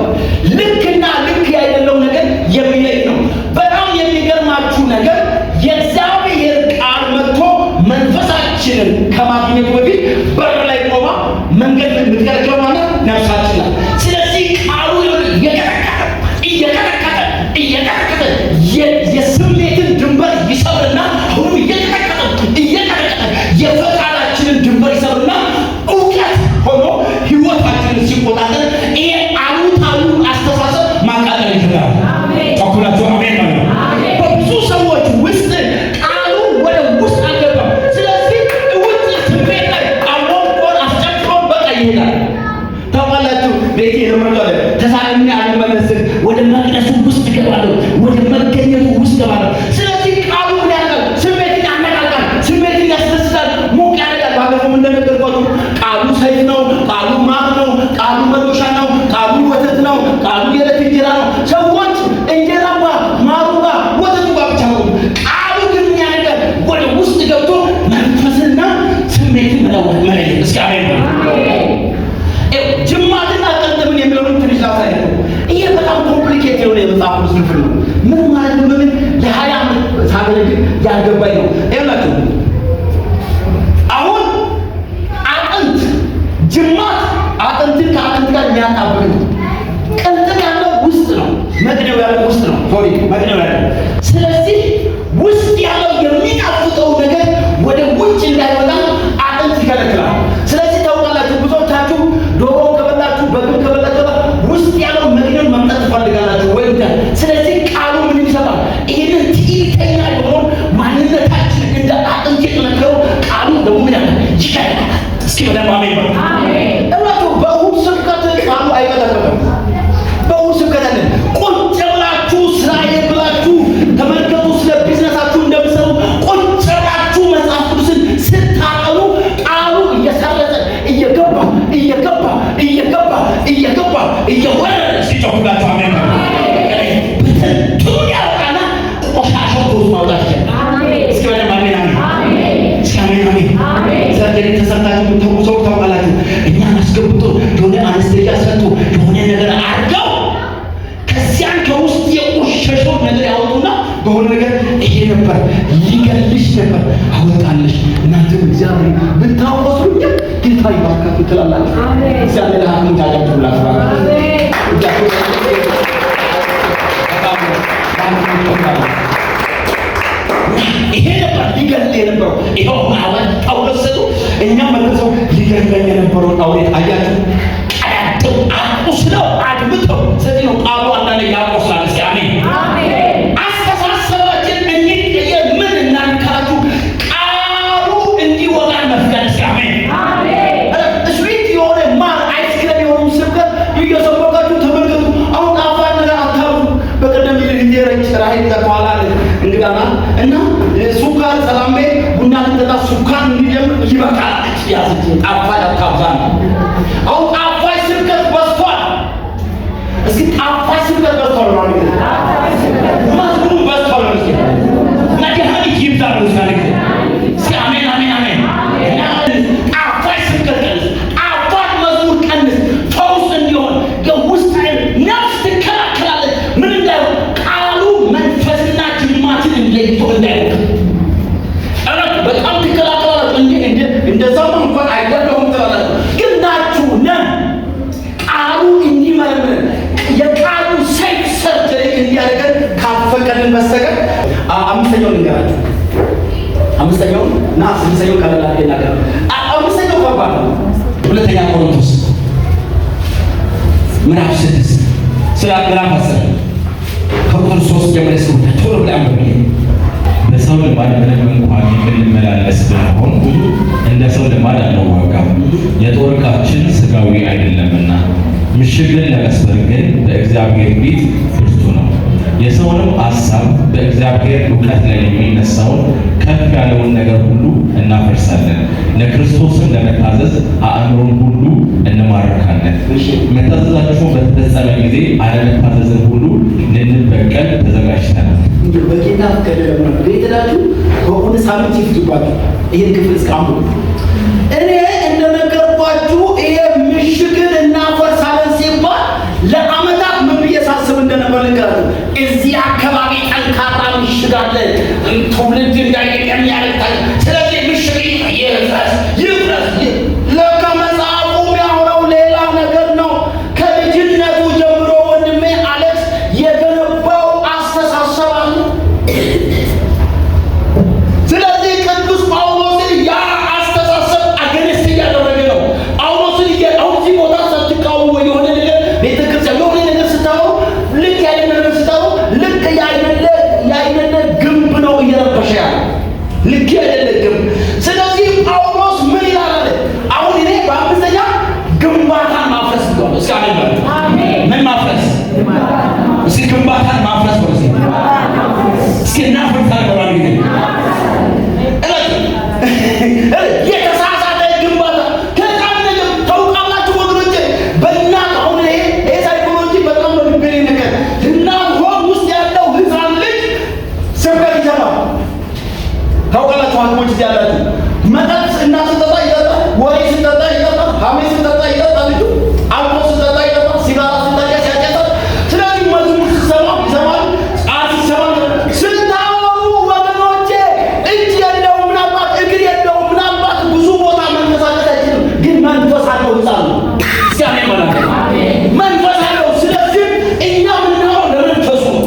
ልክና ልክ ያይደለው ነገር የሚለይ ነው። በጣም የሚገርማችሁ ነገር የእግዚአብሔር ቃል መጥቶ መንፈሳችንን ከማግኘቱ በፊት በር ላይ ቆማ መንገድ የምትከለክለው ማለት ነፍሳችን ናት። ስለዚህ ቃሉ እየቀጠቀጠ የስሜትን ድንበር ይሰብርና አሁንም እየቀጠቀጠ የፈቃዳችንን ድንበር ይሰብርና እውቀት ሆኖ ህይወታችንን ሲቆጣጠር ይሄ አሉታዊውን አስተሳሰብ ማቃጠል ይችላል። ቸኩላችሁ አሜን ነው። በብዙ ሰዎች ውስጥ ቃሉ ወደ ውስጥ አልገባም። ስለዚህ ውጭ ስሜት ላይ አሞቆን አስጨፍሮን በቃ ይሄዳል። ታውቃላችሁ ቤቴ ለምረለ ተሳለኛ አልመለስም ወደ መቅደሱ ውስጥ ገባለሁ፣ ወደ መገኘቱ ውስጥ ገባለሁ። ስለዚህ ቃሉ ምን ያደርጋል? ስሜትን ያነቃቃል፣ ስሜትን ያስደስታል፣ ሞቅ ያደርጋል። ባለፈው እንደነገርኳችሁ ቃሉ ሰይፍ ነው፣ ቃሉ ማር ነው፣ ቃሉ መዶሻ ነው፣ ቃሉ ወተት ነው፣ ቃሉ የዕለት እንጀራ ነው። ሰዎች እንጀራ ማሩ ጋር ወተቱ ጋር ብቻ ነው። ቃሉ ግን ያደርጋል ወደ ውስጥ ገብቶ መንፈስና ስሜትን መለየት። እስኪ አሜን ነው። ጅማትና ቀንደምን የሚለውን ትንሽ ላሳይ ነው። ይሄ በጣም ኮምፕሊኬት የሆነ የመጽሐፍ ቅዱስ ክፍል ነው። ምን ማለት ነው? ምን ለ20 ዓመት ሳገለግል ያልገባኝ ነው። ይኸውላችሁ አሁን አጥንት ጅማት አጥንትን ከአጥንት ጋር የሚያጣብቅ ነው። ቅንጥም ያለው ውስጥ ነው፣ መቅደው ያለው ውስጥ ነው። ሶሪ መቅደው ያለው። ስለዚህ ውስጥ ያለው የሚጣፍጠው ነገር ወደ ውጭ እንዳይወጣ አጥንት ይከለክላል። ስለዚህ ታውቃላችሁ ብዙዎቻችሁ ዶሮ ከበላችሁ በግብ ከበላችሁ ውስጥ ያለው መግደል መምጣት ትፈልጋላችሁ ወይ? ስለዚህ ቃሉ ምን ይሰራል? ይሄንን ትዕቢተኛ የሆነውን ማንነታችን እንደ አጥንት የጠነከረው ቃሉ ደግሞ ይሻላል። እስኪ በደንብ አሜን በሉ። እላችሁ በእሑድ ስብከት ቃሉ አይቀጠቅጥም። በእሑድ ስብከት አለ ቁጭ ብላችሁ ስራዬ ብላችሁ ተመልከቱ። ስለ ቢዝነሳችሁ እንደምትሰሩ ቁጭ ብላችሁ መጽሐፍ ቅዱስን ስታጠኑ ቃሉ እየሰረጸ እየወረደ ሲጮህላችሁ አሜን በሉ። በትንቱ ያወጣና ቆሻሻው ከውስጥ ማውጣት ይችላል። እስኪ በደንብ አሜን አሜን። እስኪ አሜን አሜን። ሰርጀሪ ተሰርታችሁ የምታውቁ ሰው ታውቃላችሁ። እኛን አስገብቶ የሆነ አነስተኛ ሰጥቶ የሆነ ነገር አድርገው ከዚያን ከውስጥ የቆሸሸው ነገር ያወጡና በሆነ ነገር ይሄ ነበር ሊገልሽ ነበር አወጣለ ትላላችሁ። እግዚአብሔር አሁን ታደርጉላችሁ። ይሄ ነበር ሊገድል የነበረው። ይኸው ማለት ጳውሎስ ሰጡ እኛ መልሰው ሊገድል የነበረውን አውሬ አያችሁ። ቀያቸው አቁስለው አድምተው። ስለዚህ ነው ቃሉ አንዳንዴ ያቆስላል። እስኪ አሜን። አስተሳሰባችን እንዲቀየር ምን እናድርጋችሁ? ቃሉ እንዲወጋን መፍቀድ። እስኪ አሜን። ስዊት የሆነ ማር አይስክሬም የሆኑ ስብከት እየሰበካችሁ ተመልከቱ። አሁን አፋን ነገር አታሉ። በቀደም እንጀረች ራሄል ተቋላ እንግዳና እና ሱካር ሰላም ቤት ቡና ልጠጣ ሱካር እንዲጀምር ይበቃል። ያዝች ጣፋጭ አታብዛ ነው። አሁን ጣፋጭ ስብከት በዝቷል። እስኪ ጣፋጭ ስብከት በዝቷል ማለት ነው። መዝሙሩ በዝቷል ማለት ነው። መድኃኒት ይብዛ ነው ማለት ነው። እስኪ አሜን አሜን አሜን። ጣፋጭ ስብከት ቀንስ፣ ጣፋጭ መዝሙር ቀንስ። ፈውስ እንዲሆን የውስጥ ነፍስ ትከላከላለች። ምን እንዳይሆን ቃሉ መንፈስና ጅማትን ለይቶ እንዳይሆን በጣም ትከላከላለች። እንደዛም እንኳን አይደለሁም ትላላችሁ፣ ግን ናችሁ ነን። ቃሉ እንዲመረምረን የቃሉ ሰይፍ ሰርጀሪ እንዲያደርገን ካልፈቀድን በስተቀር አምስተኛው ልንገራችሁ። አምስተኛው እና ስድስተኛው ቀለል አድርጌ እናገር። አምስተኛው ከባድ ነው። ሁለተኛ ቆሮንቶስ ምዕራፍ 6 ስለ ምዕራፍ 10 ከቁጥር 3 ጀምረስ ቶሎ ብለን በሰው ልማድ ምንም እንኳን የምንመላለስ ብንሆን እንደ ሰው ልማድ አንዋጋም። የጦር ዕቃችን ሥጋዊ አይደለምና ምሽግን ለመስበር ግን በእግዚአብሔር ፊት ብርቱ ነው። የሰውንም ሐሳብ በእግዚአብሔር እውቀት ላይ የሚነሳውን ከፍ ያለውን ነገር ሁሉ እናፈርሳለን። ለክርስቶስም ለመታዘዝ አእምሮን ሁሉ እንማርካለን። መታዘዛችሁ በተፈጸመ ጊዜ አለመታዘዝን ሁሉ ልንበቀል ተዘጋጅተናል። በጌታ ከደረመ ቤተላችሁ በሆነ ሳምንት ይፍቱባችሁ። ይሄን ክፍል እስካሁን እኔ እንደነገርኳችሁ ይሄ ምሽግን እናፈርሳለን ሲባል ለዓመታት ምን ብየሳስብ እንደነበር ልንገራችሁ። እዚህ አካባቢ ጠንካራ ምሽግ አለ፣ ትውልድ እንዳይቀየም ያደርጋል። ስለዚህ ምሽግ ይፍረስ ይፍረስ። ለካ መጽሐፉ የሚያወራው ሌላ ነገር ነው። ከልጅነቱ ጀምሮ ወንድሜ አሌክስ የገነባው አስተሳሰብ አለ። ስለዚህ ቅዱስ ጳውሎስን ያ አስተሳሰብ አገንስት እያደረገ ነው። ጳውሎስን አሁን እዚህ ቦታ ስትቃወሙ የሆነ ነገር ቤተክርስቲያን የሆነ ነገር ስታወሩ ልክ ያይነ ነገር ስታወሩ ልክ ያይነ ግንብ ነው እየረበሸ ያለ ልክ ያይነ ግንብ። ስለዚህ ጳውሎስ ምን ይላል? አሁን እኔ በአምስተኛ ግንባታን ማፍረስ ነው። እስኪ አሜን። ምን ማፍረስ? እስኪ ግንባታን ማፍረስ ነው። እስኪ እናፍርሳለን ማለት ነው። የተሳሳተ ግንባታ ከቃል ነገር ታውቃላችሁ ወገኖቼ። በእናት አሁን ይሄ ሳይኮሎጂ በጣም ነው ልቤን ነገር እናት ሆድ ውስጥ ያለው ህፃን ልጅ ስብከት ይሰማል። ታውቃላችሁ ሐኪሞች እዚህ ያላችሁ መጠጥ እናት ስትጠጣ ይጠጣል፣ ወሬ ስትጠጣ ይጠጣል፣ ሐሜት ስትጠጣ ይጠጣል፣ ልጁ አልኮል ስትጠጣ ይጠጣል፣ ሲጋራ ስትጠጣ ያጨሳል። ስለዚህ መዝሙር ስትሰማ ይሰማል፣ ጫት ይሰማል። ስታወሩ ወገኖቼ እጅ የለውም ምናልባት እግር የለውም ምናልባት ብዙ ቦታ መንቀሳቀስ አይችልም፣ ግን መንፈስ አለው ህፃን ነው። እስኪ ማለት መንፈስ አለው። ስለዚህ እኛ ምናወራው ለመንፈሱ ነው።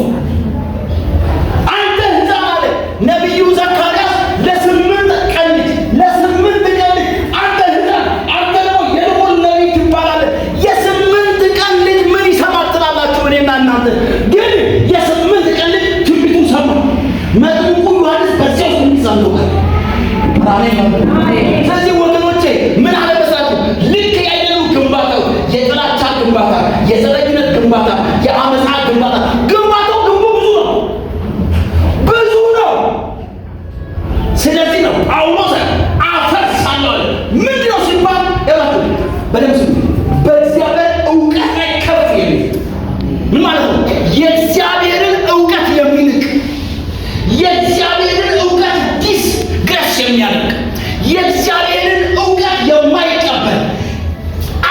አንተ ህፃን አለ ነቢዩ ዘካርያስ ለስምንት ቀን አንተ ህፃን አንተ ደግሞ የልዑል ነቢይ ትባላለህ። የስምንት ቀን ልጅ ምን ይሰማል ትላላችሁ? እኔና እናንተ ግን የስምንት ቀን ልጅ ትንቢቱን ሰማ። መጥምቁ ዮሐንስ በዚያው ትንቢት ሰምቶታል። ስለዚህ ወገኖቼ ምን አለ መሰላችሁ? ልክ ያይደሉ ግንባታው የጥላቻ ግንባታ፣ የዘረኝነት ግንባታ፣ የአመፃ ግንባታ ግንባታው ግንቡ ብዙ ነው። ስለዚህ ነው ጳውሎስ አፈርሳለሁ አለ። ምንድን ነው ሲባል ያላችሁ በደምብ በእግዚአብሔር እውቀት ላይ ከፍ የሚል ምን ማለት ነው? የእግዚአብሔርን እውቀት የሚንቅ የእግዚአብሔርን እውቀት ዲስግረስ የሚያደርግ የእግዚአብሔርን እውቀት የማይቀበል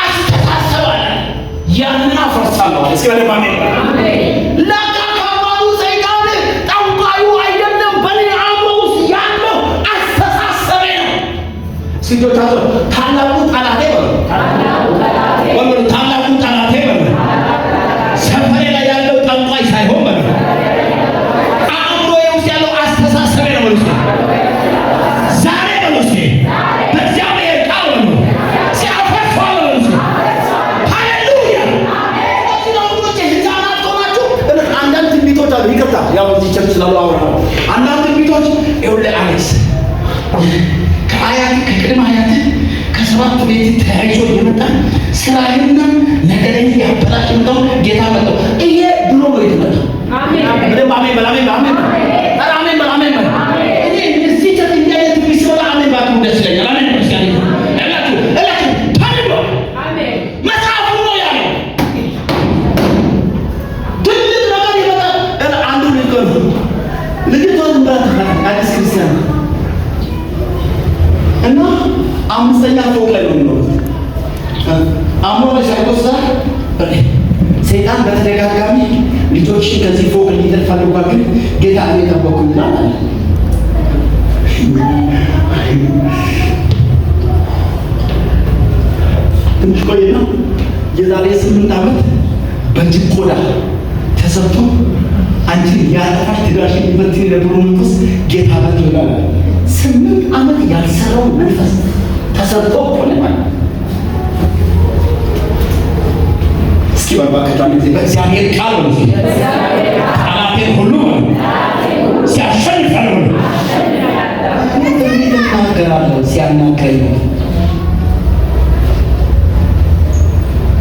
አስተሳሰብ አለ። ያንን አፈርሳለሁ አለ። እስኪ በደምብ አሜን። ለካ ከባዱ ሰይጣን ጠንቋዩ አይደለም፣ በኔ አእምሮ ውስጥ ያለው አስተሳሰቤ ነው። ሲጆቻቸው ታላቁ ጠላቴ ነው። በሉ ታላቁ ጠላቴ በሉ ሰፈሬ ላይ ያለው ጠንቋይ ሳይሆን በሉ አእምሮዬ ውስጥ ያለው አስተሳሰቤ ነው በሉ ዛሬ በሉ በእግዚአብሔር ቃል በሉ ሲያፈርሰው በሉ ሃሌሉያ። ህፃናት ሆናችሁ አንዳንድ ትንቢቶች አሉ። ይቅርታ ያው እዚህ ቸርች ስላሉ አውራ አንዳንድ ትንቢቶች ይኸውልህ አሌክስ ከአያት ከቅድመ አያት ከሰባቱ ቤት ተያይዞ የመጣ ስራህና ነገርን ያበላሽ ነው ጌታ መጣው። ይሄ ድሮ ነው የተመጣው። አሜን አሜን አሜን አሜን አሜን አሜን እኔ እዚህ ቸርች እንዲያየት ቢስበላ አሜን ባቱ ደስ ይለኛል። አሜን ክርስቲያን እላችሁ ታድሎ አሜን መጽሐፉ ነው ያለው። ትልቅ ነገር ይመጣል። አንዱ ልጅቷን ብራት አዲስ ክርስቲያን እና አምስተኛ ፎቅ ላይ ነው የሚኖሩት። አምሮ ለሻይቶሳ ሰይጣን በተደጋጋሚ ልጆችን ከዚህ ፎቅ እንዲጥል ፈልጓል፣ ግን ጌታ ነው የጠበቁኝ ይላል። ትንሽ ቆይና የዛሬ 8 ዓመት በድቆዳ ተሰብቶ አንቺን ያጠፋሽ ትዳርሽን ይበትን የነበሩ መንፈስ ጌታ በት ይላል። 8 ዓመት ያልሰራው መንፈስ ተሰርቶ ሆነ ማለት እስኪ ባባከታ እንዴ በእግዚአብሔር ቃል ነው ቃላቴን ሁሉ ሲያሸንፋል ነው ተናገራለሁ ሲያናገረኝ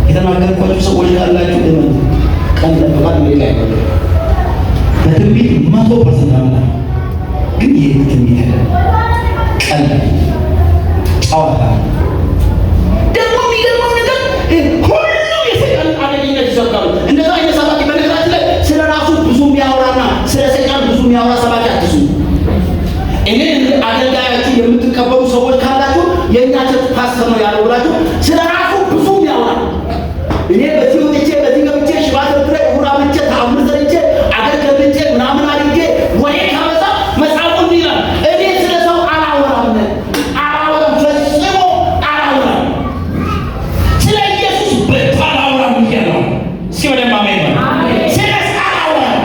የተናገርኳችሁ ሰዎች ካላችሁ ደም ቀን ለበቃል ነው ላይ በትንቢት 100% አምና ግን ይሄ ትንቢት አይደለም። ቀን ጨዋታ ደግሞ የሚገርመው ነገር ሁሉ የሰይጣን አገልግሎት ይሰጣሉ። እንደዛ አይነት ሰባኪ በነገራችን ላይ ስለ ራሱ ብዙ የሚያወራና ስለ ሰይጣን ብዙ የሚያወራ ሰባኪ አትሱ። እኔ አገልጋያችሁ የምትቀበሉ ሰዎች ካላችሁ የእኛ ቸርች ፓስተር ነው ያለው ብላችሁ ስለ ራሱ ብዙ የሚያወራ እኔ በዚህ ወጥቼ በዚህ ገብቼ ሽባት ትሬ ሁራ ብቻ ታምር ዘርቼ አገር ገብቼ ምናምን አድርጌ ወይ ካበዛ መጽሐፉ እንዲህ ይላል። እኔ ስለ ሰው አላወራም ፈጽሞ አላወራም። ስለ ኢየሱስ አላወራም እያለሁ እስኪ በደንብ አሜን በል። ስለ አላወራም።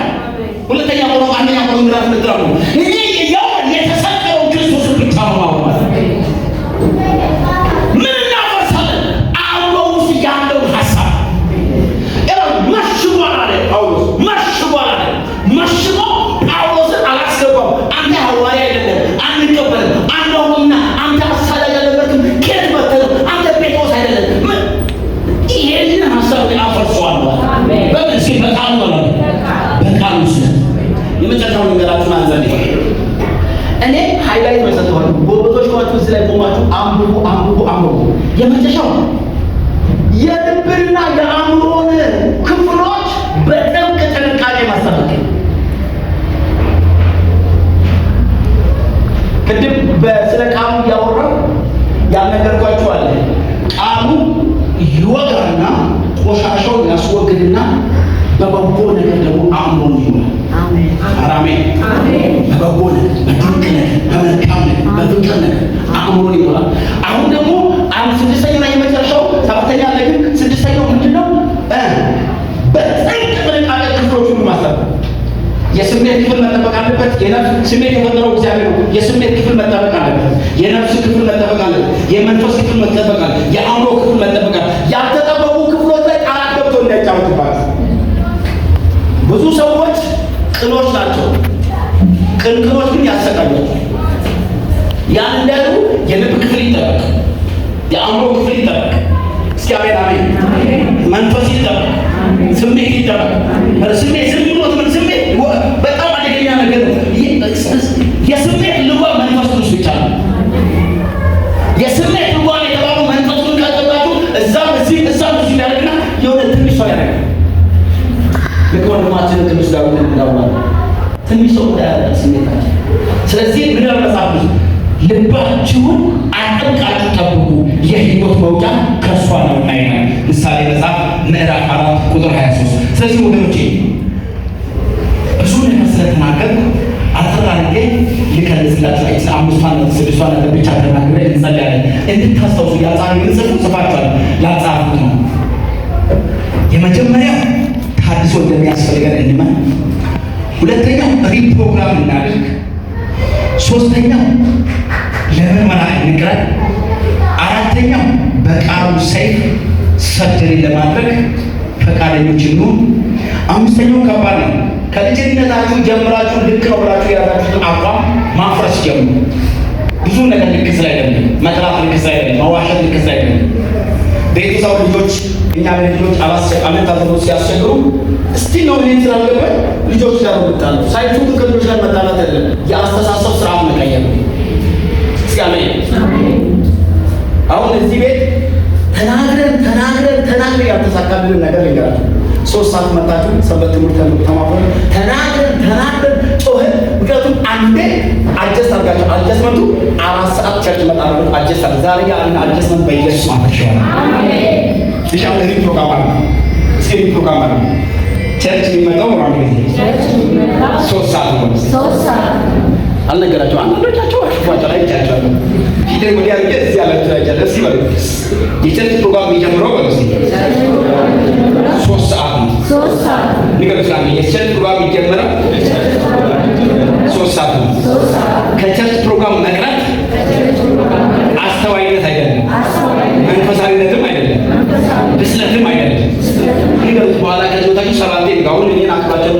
ሁለተኛ ቆሮንቶስ አንደኛ ቆሮንቶስ ምዕራፍ ምድራው እኔ ያው የተሰቀለው ክርስቶስን ብቻ ነው ማወራ ምን እናፈርሳለን አእምሮ ውስጥ ያለው ሀሳብ መሽጎ ጳውሎስን አላስገባው። አንተ ሐዋርያ አይደለም አንቀበልም፣ አንደውምና አንተ አሳዳጅ አይደለም፣ ከየት መጥተህ አንተ ጴጥሮስ አይደለም። ይሄንን ሀሳብ አፈርሰዋለሁ። በምን እስኪ በቃሉ ነው በቃሉ ስለ የመጨረሻው ነገራችሁን አንዘን እኔ ሃይላይት መሰጠዋል። ጎበዞች ናችሁ፣ እዚህ ላይ ቆማችሁ አንብቡ። የመጨረሻው የልብና የአእምሮን ክፍሎች በጥብቅ ጥንቃቄ ማስተካከል። ቅድም ስለ ቃሉ እያወራሁ ያልነገርኳችሁ አለ። ቃሉ ይወጋና ቆሻሻውን ያስወግድና በበጎ ነገር ደግሞ አእምሮን ይሞላል። አሜን። በበጎ ነገር፣ በድንቅ ነገር፣ በመልካም ነገር፣ በፍቅር ነገር አእምሮን ይሞላል። አሁን ደግሞ ስድስተኛው ላይ የመጨረሻው ሰባተኛ ላይ ግን ስድስተኛው ምንድነው? በጥንቅ ጥንቃቄ ክፍሎች ሁሉ ማስተካከል። የስሜት ክፍል መጠበቅ አለበት። የነፍስ ስሜት የፈጠረው እግዚአብሔር ነው። የስሜት ክፍል መጠበቅ አለበት። የነፍስ ክፍል መጠበቅ አለበት። የመንፈስ ክፍል መጠበቅ አለበት። የአእምሮ ክፍል መጠበቅ አለበት። ያልተጠበቁ ክፍሎች ላይ ቃላት ገብቶ እንዳይጫወትባቸው። ብዙ ሰዎች ቅኖች ናቸው። ቅንቅኖች ግን ያሰቃያቸው። ያን እንዳሉ የልብ ክፍል ይጠበቅ፣ የአእምሮ ክፍል ይጠበቅ። እስኪ አሜን አሜን። መንፈስ ይጠበቅ፣ ስሜት ይጠበቅ። ስሜት ዝም ብሎ ስሜት በጣም አደገኛ ነገር ነው። የስሜት ልጓም መንፈስ ቅዱስ ብቻ ነው። የስሜት ልጓም የተባለው መንፈሱን ካጠባችሁ እዛም እዚህ ያደርግና የሆነ ትንሽ ሰው ያደርጋል። ልክ ወንድማችን ቅዱስ ዳዊት እንዳውራል ትንሽ ሰው ያደርጋል ስሜታችን። ስለዚህ ምን መጽሐፍ ልባችሁን አጥብቃችሁ ጠብቁ የሕይወት መውጫ ከእርሷ ነውና ይላል ምሳሌ መጽሐፍ ምዕራፍ 4 ቁጥር 23። ስለዚህ ወገኖቼ ብዙ ነገር ስለተናገርኩ አጠር አድርጌ ልከልስላችሁ አይስ አምስቷን ስድስቷን ብቻ ተናግሬ እንጸልያለን። እንድታስታውሱ ያጻፈውን ጽፋችኋል። ላጻፉት ነው። የመጀመሪያው ታድሶ እንደሚያስፈልገን እንመን። ሁለተኛው ሪፕሮግራም እናድርግ። ሶስተኛው ለምርመራ እንቅረብ። አራተኛው በቃሉ ሰይፍ ሰርጀሪ ለማድረግ ፈቃደኞች እንሁን። አምስተኛው ከባድ ነው። ከልጅነታችሁ ጀምራችሁ ልክ ነው ብላችሁ የያዛችሁትን አቋም ማፍረስ ጀምሩ። ብዙ ነገር ልክ ስላይደለም፣ መጥራት ልክ ስላይደለም፣ መዋሸት ልክ ስላይደለም። ቤቱ ሰው ልጆች እኛ ልጆች አመት አዘሮ ሲያስቸግሩ እስቲ ነው እኔ ስላልገባኝ ልጆች ጋር ወጣሉ ሳይቱ ከልጆች ጋር መጣላት አይደለም፣ የአስተሳሰብ ስርዓት መቀየር ነው። እስኪ አሜን። አሁን እዚህ ቤት ተናግረን ያልተሳካልን ነገር ልንገራችሁ። 3 ሰዓት መጣችሁ ሰንበት ትምህርት ተማሩ። ተናግረን ጮኸን። ምክንያቱም አንዴ አጀስት አድርጋችሁ አጀስመንቱ 4 ሰዓት ቸርች መጣችሁ አጀስት አድርጋችሁ ዛሬ ያን አጀስመንት በኢየሱስ ማፈሻው አሜን። ይሻል ለዚህ ፕሮግራም አለ። እስኪ ፕሮግራም አለ። ቸርች የሚመጣው ማለት ነው 3 ሰዓት ነው። 3 ሰዓት አልነገራችሁ። አንዳንዶቻችሁ አሽፏቸው ላይ ይቻላል። ፊደል ወዲያ ልጅ እዚህ ያላችሁ አይቻለ። እስኪ በሉ የቸርች ፕሮግራም የሚጀምረው በሉ እስኪ 3 ሰዓት ነው። 3 ሰዓት ንገሩኝ። የቸርች ፕሮግራም የሚጀምረው 3 ሰዓት ነው። ከቸርች ፕሮግራም መቅረት አስተዋይነት አይደለም፣ መንፈሳዊነትም አይደለም፣ ብስለትም አይደለም። ንገሩት። በኋላ ከጆታችሁ ሰባቴ ንጋውን እኔን አክብራቸው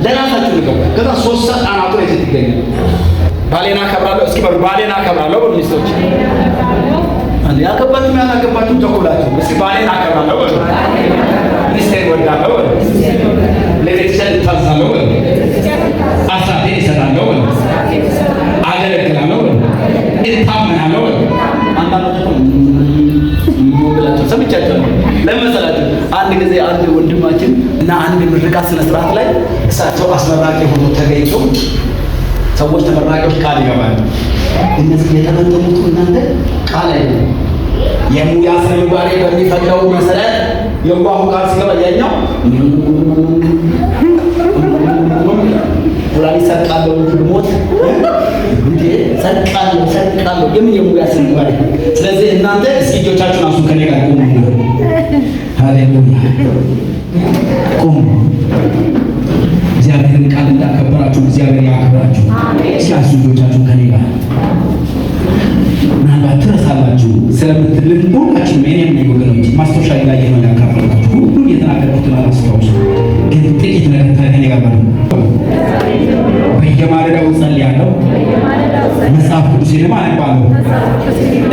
ለራሳችሁ ንገሩ። ከዛ 3 ሰዓት አናቱ ላይ ትገኛል። ባሌና አከብራለሁ። እስኪ በሉ ባሌና አከብራለሁ በሉ ሚስቶች። አንዴ ያከባችሁ ያላከባችሁ ተቆላችሁ። እስኪ ባሌና አከብራለሁ በሉ። ሚስቴን ወዳለሁ በሉ። ለቤተሰብ ታዛለሁ በሉ። አስራቴን እሰጣለሁ በሉ። አገለግላለሁ በሉ። እታመናለሁ በሉ። አንዳንዶቹ ሰምቻለሁ። ለመሰላችሁ አንድ ጊዜ አንድ ወንድማችን እና አንድ ምርቃት ስነ ስርዓት ላይ እሳቸው አስመራቂ ሆኖ ተገኝቶ ሰዎች ተመራቂዎች ቃል ይገባሉ። እነዚህ የተመረጡት እናንተ ቃል አይደለም። የሙያ ስነ ምግባር በሚፈቅደው መሰረት የዋሁ ቃል ሲገባ ያኛው ወላሂ ሰርቃለሁ ሞት እንዴ ሰርቃለሁ የምን የሙያ ስነ ምግባር። ስለዚህ እናንተ እስኪ እጆቻችሁን አንሱ ከኔ ጋር ቆሙ። ሃሌሉያ ቆሙ። እግዚአብሔርን ቃል እንዳከበራችሁ እግዚአብሔር ያከብራችሁ። ሲያሱ ልጆቻችሁ ከኔ ጋር ምናልባት ትረሳላችሁ ስለምትልን ሁላችሁም የኔም ነው ወገኖች ማስታወሻ ላይ የሆነ ያካፈላችሁ ሁሉ የተናገርኩትን አላስታውሱ፣ ግን ጥቂት ነገር ከኔ ጋር ማለት በየማለዳው ጸልያለሁ፣ መጽሐፍ ቅዱሴንም አነባለሁ፣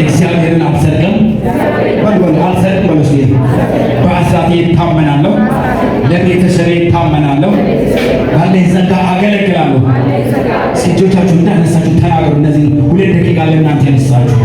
እግዚአብሔርን አልሰርቅም በአስራቴ እታመናለሁ፣ ለቤተሰቤ እታመናለሁ፣ ባለኝ ጸጋ አገለግላለሁ። እጆቻችሁ እንዳነሳችሁ ተናገሩ። እነዚህ 2 ደቂቃ ለእናንተ ያነሳችሁ